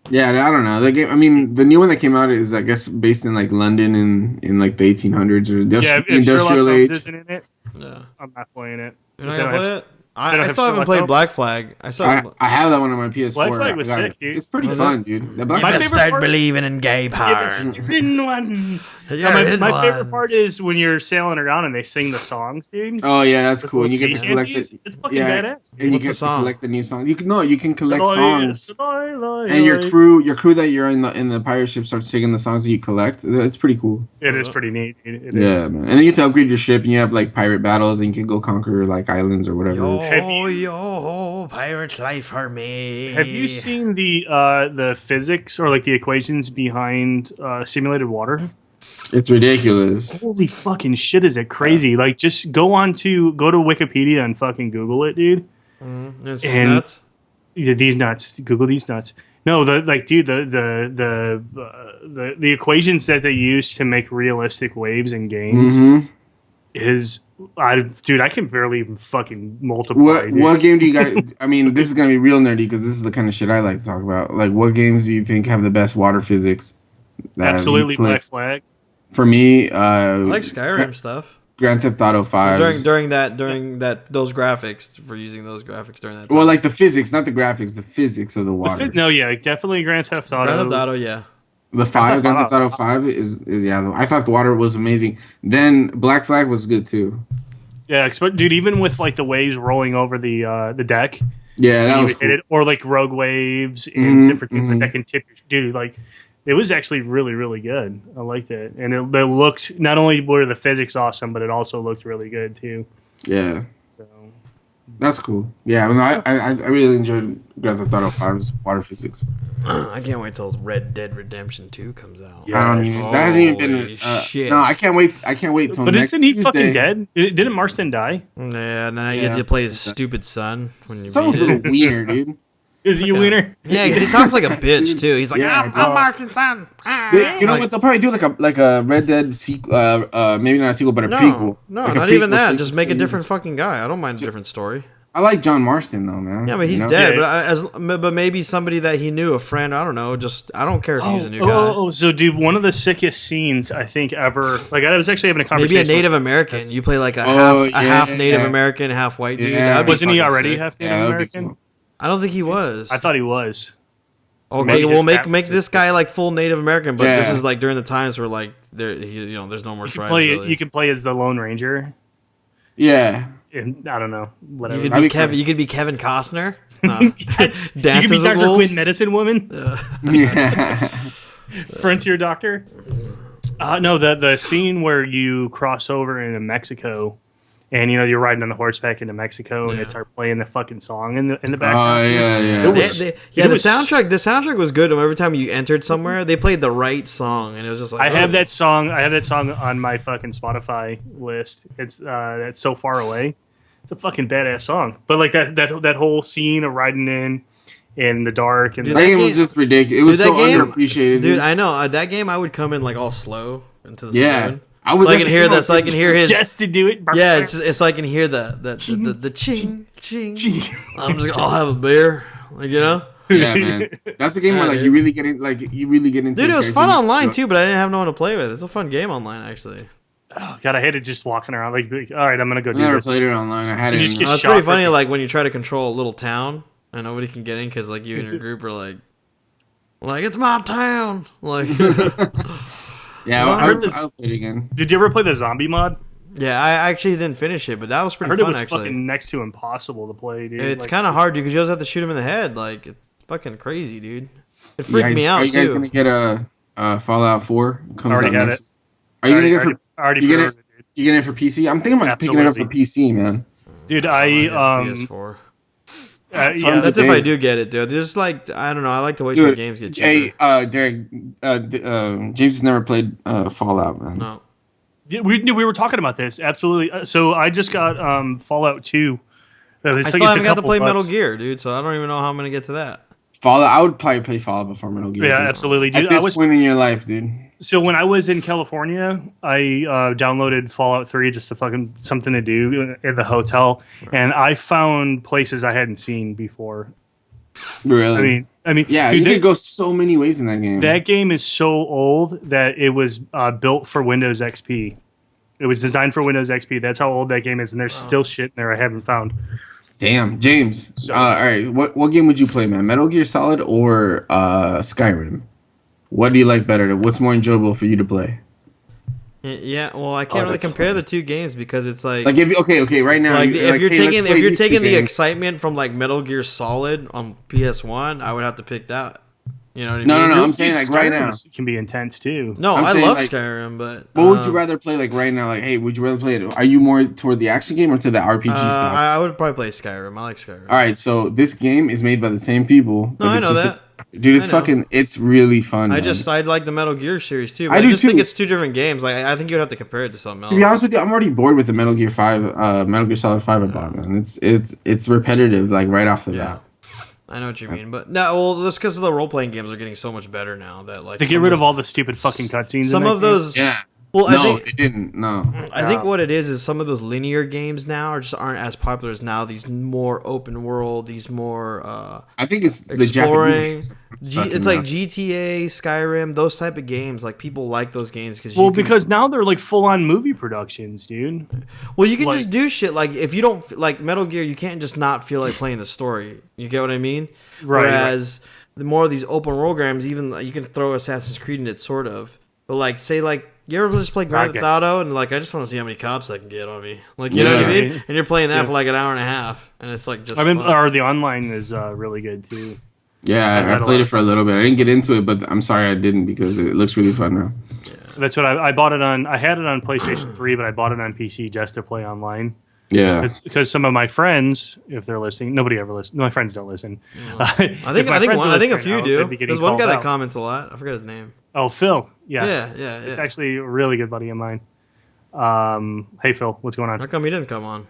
Yeah, I don't know. The game. I mean, the new one that came out is, I guess, based in like London in like the 1800s or the yeah, if industrial Sherlock Holmes age. isn't in it, Yeah. I'm not playing it. You're not They gonna don't play have- it? they don't I have still haven't Sherlock played Holmes? Black Flag. I still. I have that one on my PS4. Black Flag was I got sick, it. dude. It's pretty Was fun, it? dude. The Black My Flag. favorite part- believing in gay power. Hidden one. My favorite part is when you're sailing around and they sing the songs, dude. Oh yeah, that's The cool. And you little get to sea collect shanties. the, It's fucking yeah, badass. and you What's get the to song? collect the new song. You can collect Loy, songs, loy, loy, and your loy. crew that you're in the pirate ship starts singing the songs that you collect. It's pretty cool. It is pretty neat. It Yeah, is. man. And then you get to upgrade your ship, and you have like pirate battles, and you can go conquer like islands or whatever. Have you- yo, pirate's life for me. Have you seen the physics or like the equations behind simulated water? It's ridiculous. Holy fucking shit! Is it crazy? Like, just go to Wikipedia and fucking Google it, dude. It's just And- nuts. Yeah, these nuts. Google these nuts. No, the equations that they use to make realistic waves in games Mm-hmm. is, dude, I can barely even fucking multiply. dude. What game do you guys? I mean, this is gonna be real nerdy because this is the kind of shit I like to talk about. Like, what games do you think have the best water physics? that you Absolutely, play? Black Flag. For me, I like Skyrim stuff. Grand Theft Auto 5. During that those graphics for using those graphics during that time. Well, like the physics, not the graphics, the physics of the water. No, yeah, definitely Grand Theft Auto. Grand Theft Auto, yeah. The 5, Grand Theft Theft Auto 5 is yeah. I thought the water was amazing. Then Black Flag was good too. Yeah, dude, even with like the waves rolling over the deck, Yeah, that you was hit cool. it, or like rogue waves and Mhm, different things like that can tip your dude. Like, it was actually really, really good. I liked it, and it looked, not only were the physics awesome, but it also looked really good too. Yeah, So that's cool. Yeah, I really enjoyed Grand Theft Auto 5's water physics. I can't wait till Red Dead Redemption 2 comes out. Yeah. I don't even. That hasn't even been. Holy shit. No, I can't wait. I can't wait till. but next isn't he Tuesday. fucking dead? Didn't Marston die? Yeah, now you Yeah. get to play his stupid son when you Someone's beat little it. wiener, dude. Is he a winner? Yeah, he talks like a bitch too. He's like, Yeah, I'm bro. Martin's son. Ah. You know what? They'll probably do like a Red Dead sequel. Maybe not a sequel, but a prequel. No, Like a not even prequel, that. so Just you make a can- different fucking guy. I don't mind a different story. I like John Marston though, man. Yeah, but he's You know? dead. Yeah, But maybe somebody that he knew, a friend. I don't know. Just I don't care if he's a new guy. Oh, so dude, one of the sickest scenes I think ever. Like, I was actually having a conversation. Maybe a Native with- American. You play like a Oh, half yeah. Native American, half white dude. Yeah. That'd be Wasn't he fucking already sick. half Yeah, Native that'd be American? cool. I don't think he was. I thought he was. Okay, Maybe well just make this guy like full Native American, but Yeah. this is like during the times where like there's no more tribes. Really. You can play as the Lone Ranger. Yeah. And I don't know, You whatever. could That'd be be Kevin. cool. You could be Kevin Costner. No. You Dance could be as a Dr. wolf. Quinn, Medicine Woman, Yeah. Frontier Doctor. No, the scene where you cross over into Mexico, and you're riding on the horseback into Mexico, and Yeah. they start playing the fucking song in the Oh background. yeah, yeah. It was- Yeah, it the was- soundtrack. The soundtrack was good. Every time you entered somewhere, they played the right song, and it was just like I have oh. that song. I have that song on my fucking Spotify list. It's that's So Far Away. It's a fucking badass song. But like that whole scene of riding in the dark and Dude, That game was game- just ridiculous. It was Dude, so that game- underappreciated, Dude, I know that game. I would come in like all slow into the Yeah. saloon. I would. So I can that's the hear game I that. So I can hear his. just to do it. Yeah, it's so I can hear the ching ching. I'll have a beer. Like, you know. Yeah, man. That's the game where Yeah, like dude. you really get into Dude, it was the fun character. online too, but I didn't have no one to play with. It's a fun game online, actually. Oh God, I hated just walking around. Like, all right, I'm gonna go I do never this. played it online. I had You it. just In, get It's shot pretty for funny, it. like when you try to control a little town and nobody can get in because like you and your group are like it's my town. Like, yeah, Well, I heard this- I'll play it again. Did you ever play the zombie mod? yeah, I actually didn't finish it, but that was I pretty heard it fun. was Actually, fucking next to impossible to play, dude. it's Like, kind of hard, dude, because you just have to shoot him in the head. Like, it's fucking crazy, dude. It You freaked guys- me out Are you guys too. gonna get a Fallout 4? It I comes already out had next. it. Are you gonna get it for? I already You get pre-ordered it? it, dude. You get it for PC? I'm thinking about picking it up for Absolutely. PC, man. Dude, I I have PS4. yeah, Sounds That's good. if I do get it, dude. Just like I don't know, I like to wait till Dude, games get cheaper. hey, Derek, James has never played Fallout, man. Oh, No, yeah, we were talking about this absolutely. So I just got Fallout 2. I still haven't got to play Metal Gear, dude. So I don't even know how I'm gonna get to that. Fallout. I would probably play Fallout before Metal Gear. Yeah, dude. absolutely, dude. At this point in your life, dude. So when I was in California, I downloaded Fallout 3 just to fucking something to do in the hotel, and I found places I hadn't seen before. Really? I mean, yeah, dude, you could go so many ways in that game. that game is so old that it was built for Windows XP. It was designed for Windows XP. That's how old that game is, and there's still shit in there I haven't found. Damn, James. So- all right, what game would you play, man? Metal Gear Solid or Skyrim? What do you like better? What's more enjoyable for you to play? Yeah, well, I can't really compare the two games because it's like Like, okay, right now, like if you're taking let's play these two the games. excitement from like Metal Gear Solid on PS1, I would have to pick that. You know what I No, mean? no, I'm saying like right now. Skyrim can be intense too. No, I'm I saying, love like, Skyrim, but What would you rather play like right now? Like, hey, would you rather play it? Are you more toward the action game or to the RPG stuff? I would probably play Skyrim. I like Skyrim. All right, so this game is made by the same people. No, I it's know just that. Dude, it's I know. fucking. It's really fun. I man. like the Metal Gear series too. But I I do just think too. it's two different games. Like I think you'd have to compare it to something else. To be honest with you, I'm already bored with the Metal Gear 5, Metal Gear Solid 5 I bought, man. It's repetitive, like right off the Yeah. bat. I know what you mean, but no, well, that's because the role playing games are getting so much better now that like To get rid of all the stupid fucking cutscenes. some in that of game. those. Yeah. Well, No, I think they didn't. No. I think what it is some of those linear games now aren't as popular as now. These more open world, these more I think it's the exploring. Japanese games. It's like GTA, Skyrim, those type of games. Like people like those games Because now they're like full on movie productions, dude. you can like- just do shit. Like if you don't like Metal Gear, you can't just not feel like playing the story. You get what I mean? Right, Whereas the more of these open world games, even you can throw Assassin's Creed in it, sort of. But like, say like. You ever just play Grand Okay. Theft Auto and like I just want to see how many cops I can get on me, like you know what I Yeah. mean? And you're playing that Yeah. for like an hour and a half, and it's like just. I mean, fun. or the online is really good too. Yeah, had I a played lot it for a little bit. I didn't get into it, but I'm sorry I didn't because it looks really fun now. That's what I bought it on. I had it on PlayStation 3, but I bought it on PC just to play online. Yeah. Because some of my friends, if they're listening, nobody ever listens. My friends don't listen. I think a few do. There's one guy that comments. comments a lot. I forgot his name. Oh, Phil. Yeah. Yeah. It's actually a really good buddy of mine. Hey, Phil, what's going How on? come he didn't come on?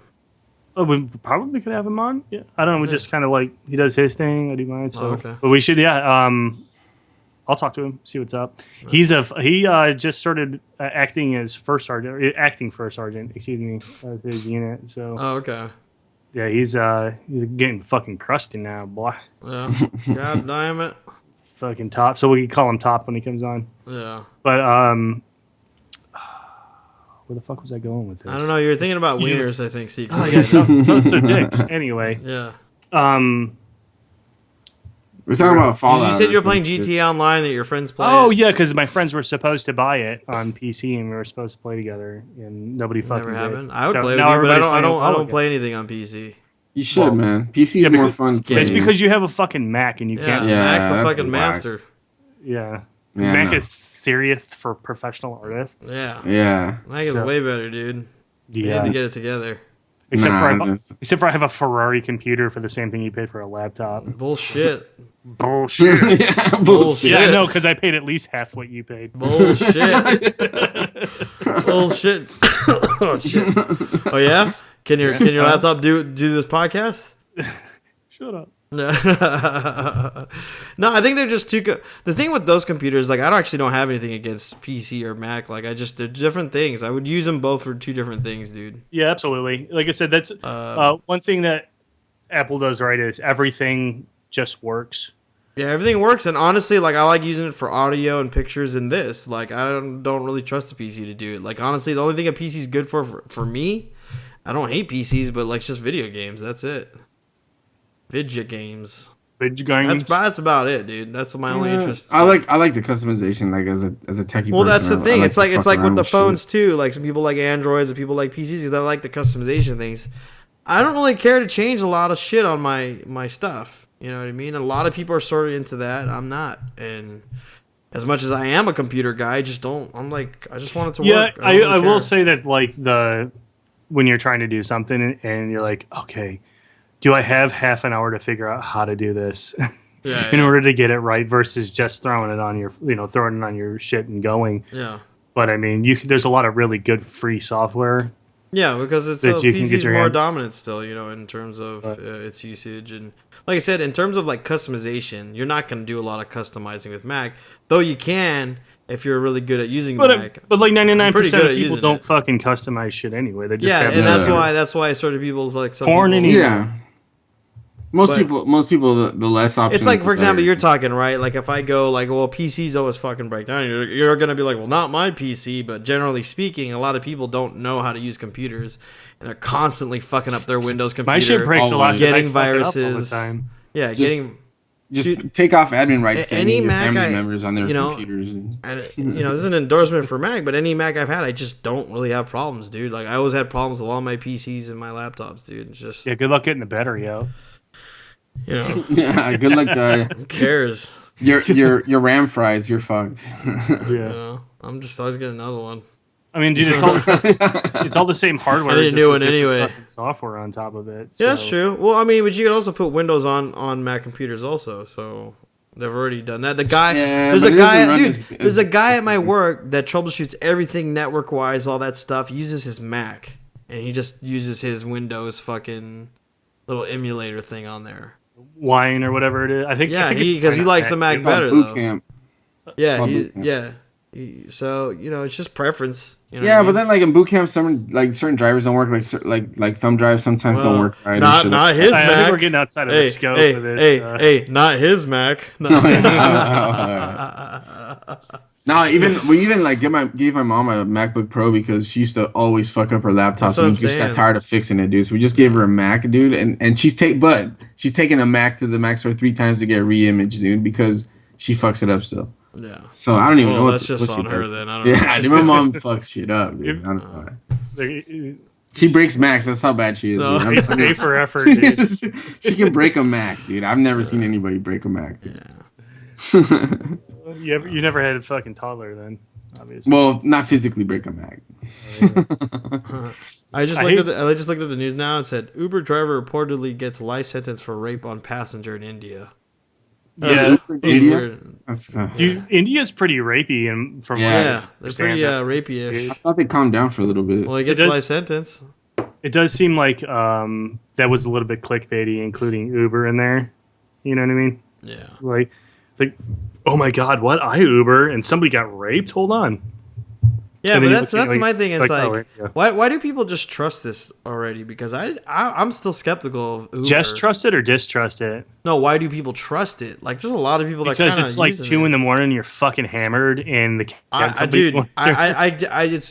Oh, we probably could have him on. Yeah. I don't know. We just kind of like, he does his thing, I do mine. So, Oh, okay. But we should, yeah. I'll talk to him, see what's up. He just started acting first sergeant, excuse me, of his unit. So Oh, okay. yeah, he's getting fucking crusty now, boy. Yeah. God damn it. Fucking top. So we can call him Top when he comes on. Yeah. But where the fuck was I going with this? I don't know. You're thinking about wieners, I think, Oh secretly. yeah, so dicks. Anyway, Yeah. We're talking about Fallout. You said you were or playing some shit. GTA Online that your friends play. oh yeah, because my friends were supposed to buy it on PC and we were supposed to play together, and nobody fucking Never did. happened. I would So play with now you, but I everybody's don't. I playing don't. I Fallout don't play anything on PC. You should, Well, man. PC is yeah, more because- fun. It's playing. because you have a fucking Mac and you Yeah. can't. Yeah, Max the that's fucking whack. master. Yeah. Yeah, Mac no. is serious for professional artists. Yeah. Yeah. Mac is So- way better, dude. You Yeah. need to get it together. Except Nah, except for I have a Ferrari computer for the same thing you paid for a laptop. Bullshit. Bullshit. yeah, Bullshit. Yeah, no, because I paid at least half what you paid. Bullshit. Bullshit. Oh shit. Oh yeah. Can your laptop do this podcast? Shut up. No, I think they're just too. The thing with those computers, like, I actually don't have anything against PC or Mac. Like, they're different things. I would use them both for two different things, dude. Yeah, absolutely. Like I said, that's one thing that Apple does right is everything just works. Yeah, everything works, and honestly, like I like using it for audio and pictures and this. Like I don't really trust a PC to do it. Like honestly, the only thing a PC is good for me, I don't hate PCs, but like just video games. That's it. Video games. That's about it, dude. That's my only interest. I like the customization, like as a techie. Well, person, that's the thing. It's like to it's fuck like with around the phones shit. too. Like some people like Androids and people like PCs because I like the customization things. I don't really care to change a lot of shit on my stuff. You know what I mean? A lot of people are sort of into that. I'm not, and as much as I am a computer guy, I just don't. I'm like, I just want it to work. Yeah, I don't I really will care. say that like when you're trying to do something and you're like, okay, do I have half an hour to figure out how to do this Yeah, in yeah. order to get it right versus just throwing it on your shit and going. Yeah. But I mean, there's a lot of really good free software. Yeah, because it's That you can PC's get your more hand- dominant still, in terms of its usage. And like I said, in terms of like customization, you're not going to do a lot of customizing with Mac, though you can if you're really good at using Mac. But like 99% pretty good of at people using don't it. fucking customize shit anyway. They just Yeah, have and the- that's why sort of people like some Porn people, and Yeah. Most But- people, the less options. It's like, for the example, better. you're talking, right? Like, if I go, like, well, PCs always fucking break down, you're going to be like, well, not my PC, but generally speaking, a lot of people don't know how to use computers, and they're constantly fucking up their Windows computer. My shit breaks a lot. 'cause Getting I fuck it up all the viruses. time. Yeah, Just- getting... Just Dude, take off admin rights to any any of your Mac family I- members on their you know, computers. And, this is an endorsement for Mac, but any Mac I've had, I just don't really have problems, dude. Like, I always had problems with all my PCs and my laptops, dude. It's just, Yeah, good luck getting the battery out. Yeah, good luck. Who cares? Your RAM fries. You're fucked. Yeah. I'm just always getting another one. I mean, dude, it's all the same hardware. I need a just new with one different anyway. fucking software on top of it. Yeah, that's so- true. Well, I mean, but you could also put Windows on Mac computers also, so they've already done that. The guy, Yeah, there's but a it guy, doesn't run dude, as- there's a guy as- at my work that troubleshoots everything network wise, all that stuff. Uses his Mac, and he just uses his Windows fucking little emulator thing on there. Wine or whatever it is. I think. Yeah, I think because he likes the Mac dude. better Boot though. camp. Yeah, Called boot camp. So it's just preference. You know Yeah, what I but mean? then like in boot camp, certain drivers don't work. Like thumb drives sometimes don't work right. and shit Not like his I Mac. think we're getting outside of the scope hey, of this. Hey, not his Mac. No. No, we even like gave my mom a MacBook Pro because she used to always fuck up her laptop, That's so what we I'm just got saying. tired of fixing it, dude. So we just gave her a Mac, dude, and she's taking a Mac to the Mac store 3 times to get re-imaged, dude, because she fucks it up still. Yeah. So I don't even know Well, what that's what just she on her does. then. I don't know. Yeah, dude, my mom fucks shit up, dude. I don't know. They- She breaks Macs. That's how bad she is. No. Dude. I'm- Pay for effort. Dude. she can break a Mac, dude. I've never seen anybody break a Mac. Dude. You never had a fucking toddler then, obviously. Well, not physically break a Mac. I just I looked at the news now and said Uber driver reportedly gets life sentence for rape on passenger in India. Yeah, India? That's, dude, India's pretty rapey, and from Yeah. what I Yeah, they're pretty understand, rapey-ish. I thought they calmed down for a little bit. Well, he gets It does- life sentence. it does seem like that was a little bit clickbaity, including Uber in there. You know what I mean? Yeah. Like, oh my god, what? I Uber and somebody got raped? Hold on. Yeah, And but then you that's look at, like- my thing. It's like, like, oh, right, yeah. why do people just trust this already? Because I'm still skeptical of Uber. Just trust it or distrust it? No, why do people trust it? Like, there's a lot of people that Because kinda it's like using 2 it. in the morning, you're fucking hammered, and the Dude,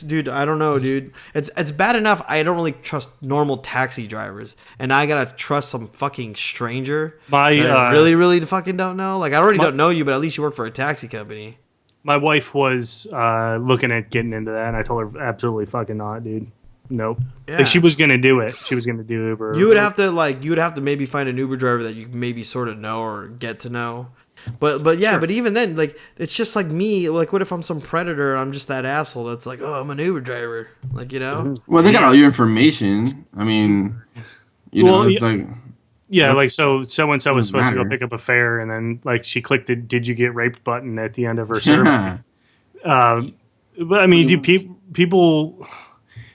dude, I don't know, dude. It's bad enough. I don't really trust normal taxi drivers, and I gotta trust some fucking stranger. My, that I really fucking don't know. Like, I already don't know you, but at least you work for a taxi company. My wife was looking at getting into that, and I told her absolutely fucking not, dude. Nope. Yeah. Like she was gonna do it. She was gonna do Uber. You would have to maybe find an Uber driver that you maybe sort of know or get to know. But yeah, but even then, like, it's just like me. Like, what if I'm some predator? I'm just that asshole that's like, oh, I'm an Uber driver. Like, you know? Well, they got all your information. I mean, Well, it's like Yeah, like so and so was Doesn't supposed to go matter. pick up a fare, and then like she clicked the "Did you get raped?" button at the end of her survey. yeah. But I mean, do people?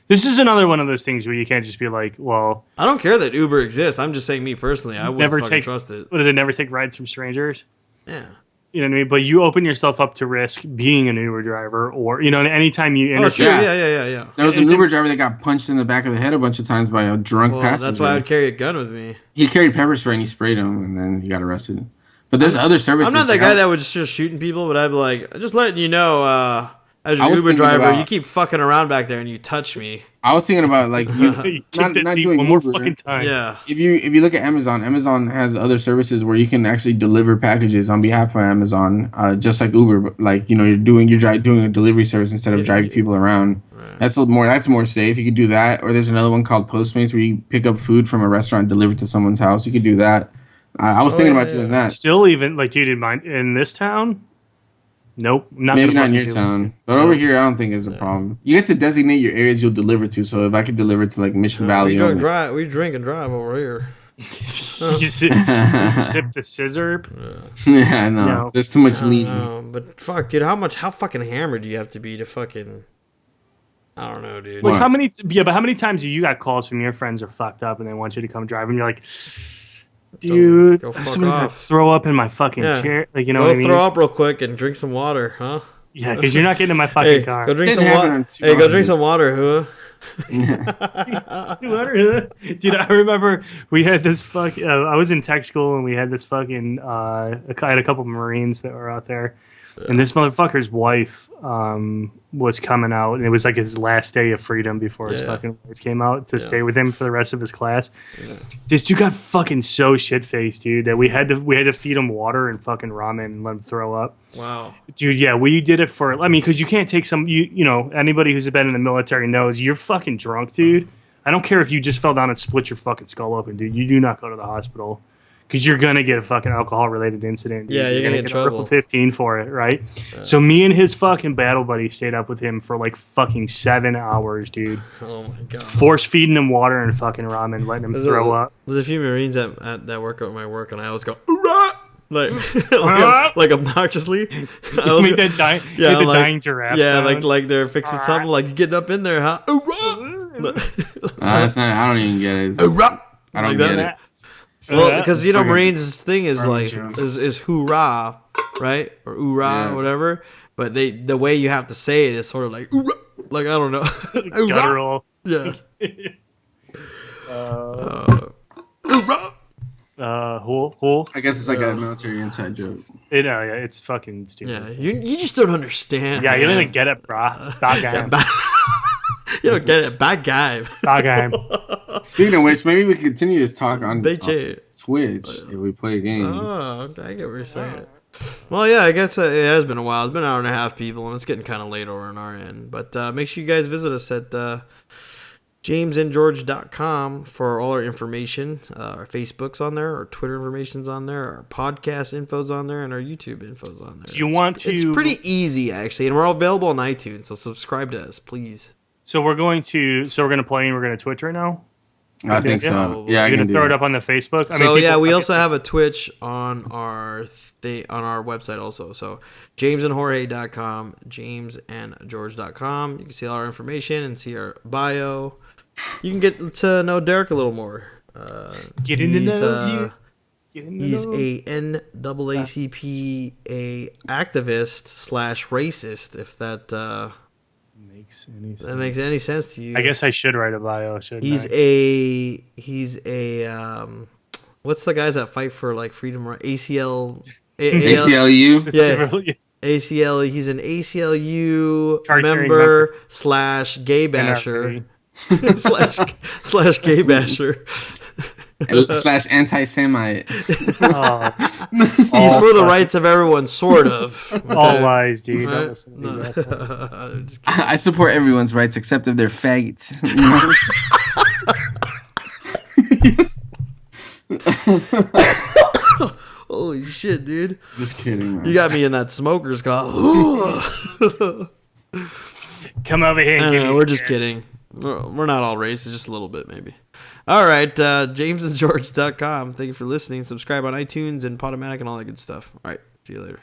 This is another one of those things where you can't just be like, well, I don't care that Uber exists. I'm just saying, me personally, I wouldn't never fucking take trust it. What does it never take rides from strangers? Yeah. You know what I mean? But you open yourself up to risk being an Uber driver, or anytime you Oh, sure. interfere. Yeah. There was an Uber driver that got punched in the back of the head a bunch of times by a drunk Well, passenger. that's why I would carry a gun with me. He carried pepper spray and he sprayed him, and then he got arrested. But there's other services. I'm not that like, guy that would just shooting people, but I'd be like, just letting you know, as I your was Uber thinking driver, about- you keep fucking around back there and you touch me. I was thinking about like You not, kick that not seat doing one more Uber. fucking time. Yeah. If you look at Amazon has other services where you can actually deliver packages on behalf of Amazon, just like Uber. But like you're doing a delivery service instead of driving people around. Right. That's more safe. You could do that. Or there's another one called Postmates where you pick up food from a restaurant and deliver it to someone's house. You could do that. I was thinking about doing that. Still, even like, dude, in this town, nope, Maybe gonna not in fucking your do it. town, but over here I don't think it's a problem. You get to designate your areas you'll deliver to. So if I could deliver to like Mission Valley, We drink and drive over here. You sip the scissor. yeah, no, No. there's too much lean. But fuck, dude, how fucking hammered do you have to be to fucking? I don't know, dude. Like What? how many times have you got calls from your friends are fucked up and they want you to come drive and you're like, dude, Go fuck somebody's gonna off. throw up in my fucking Yeah. chair. Like, you know Go what I mean? throw up real quick and drink some water, huh? Yeah, because you're not getting in my fucking Hey, car. go drink Didn't some happen water. on too Hey, go often. drink some water, huh? Dude, I remember we had this I was in tech school and we had this fucking. I had a couple of Marines that were out there, and this motherfucker's wife was coming out, and it was like his last day of freedom before his Yeah. fucking wife came out to stay with him for the rest of his class. This dude got fucking so shit faced, dude, that we had to feed him water and fucking ramen and let him throw up. Wow. Dude, yeah, we did it for. I mean, because you can't take you know, anybody who's been in the military knows you're fucking drunk, dude. I don't care if you just fell down and split your fucking skull open, dude. You do not go to the hospital because you're gonna get a fucking alcohol related incident. Dude. Yeah, you're gonna get in a trouble. Article 15 for it, right? So me and his fucking battle buddy stayed up with him for like fucking 7 hours, dude. Oh my god. Force feeding him water and fucking ramen, letting him throw up. There's a few Marines that work at my work, and I always go, "Oorah!" like obnoxiously. You made that dying, Yeah, the like- dying giraffe. Yeah, sound. like they're fixing something. Like you getting up in there, huh? Oorah! That's not. I don't even get it. Oorah! I don't Like get that. it. Well, because you know, Friggin' Marines' thing is Army like Jones. is hoorah, right? Or oorah, Yeah. or whatever. But the way you have to say it is sort of like oorah. Like I don't know. Oorah. guttural. Yeah. Oorah. Whole. I guess it's like a military inside joke. Yeah, it's fucking stupid. Yeah, you just don't understand. Yeah, you don't man. even get it, brah. Dog game. You don't get it. Bad guy. Dog game. Speaking of which, maybe we can continue this talk on BJ. Twitch if we play a game. Oh, okay, I get what you're saying. Well, yeah, I guess it has been a while. It's been an hour and a half, people, and it's getting kind of late over on our end. But make sure you guys visit us at jamesandgeorge.com for all our information. Our Facebook's on there, our Twitter information's on there, our podcast info's on there, and our YouTube info's on there. Do you want to? It's pretty easy, actually, and we're all available on iTunes, so subscribe to us, please. So we're going to play and we're going to Twitch right now. I think yeah. so. Yeah, I You're can going do to throw that. it up on the Facebook. So yeah, we okay, also so- have a Twitch on our on our website also. So jamesandjorge.com, jamesandgeorge.com. You can see all our information and see our bio. You can get to know Derek a little more. Get in to he's, know you. Get in to He's know. a NAACP activist / racist. If that Makes any sense. that makes any sense to you. I guess I should write a bio. Shouldn't He's I? what's the guys that fight for like freedom? ACL. ACLU. Yeah. ACL. He's an ACLU Card-carrying member / gay basher / gay basher. / anti-Semite. Oh, He's for the rights of everyone, sort of. all Okay? lies, dude. Don't Right? listen to these assholes. Just kidding. I support everyone's rights except if they're faggots. You know? Holy shit, dude! Just kidding, man. You got me in that smoker's call. Come over here. And give me We're a just kiss. kidding. We're not all racist, just a little bit, maybe. All right, jamesandgeorge.com. Thank you for listening. Subscribe on iTunes and Podomatic and all that good stuff. All right, see you later.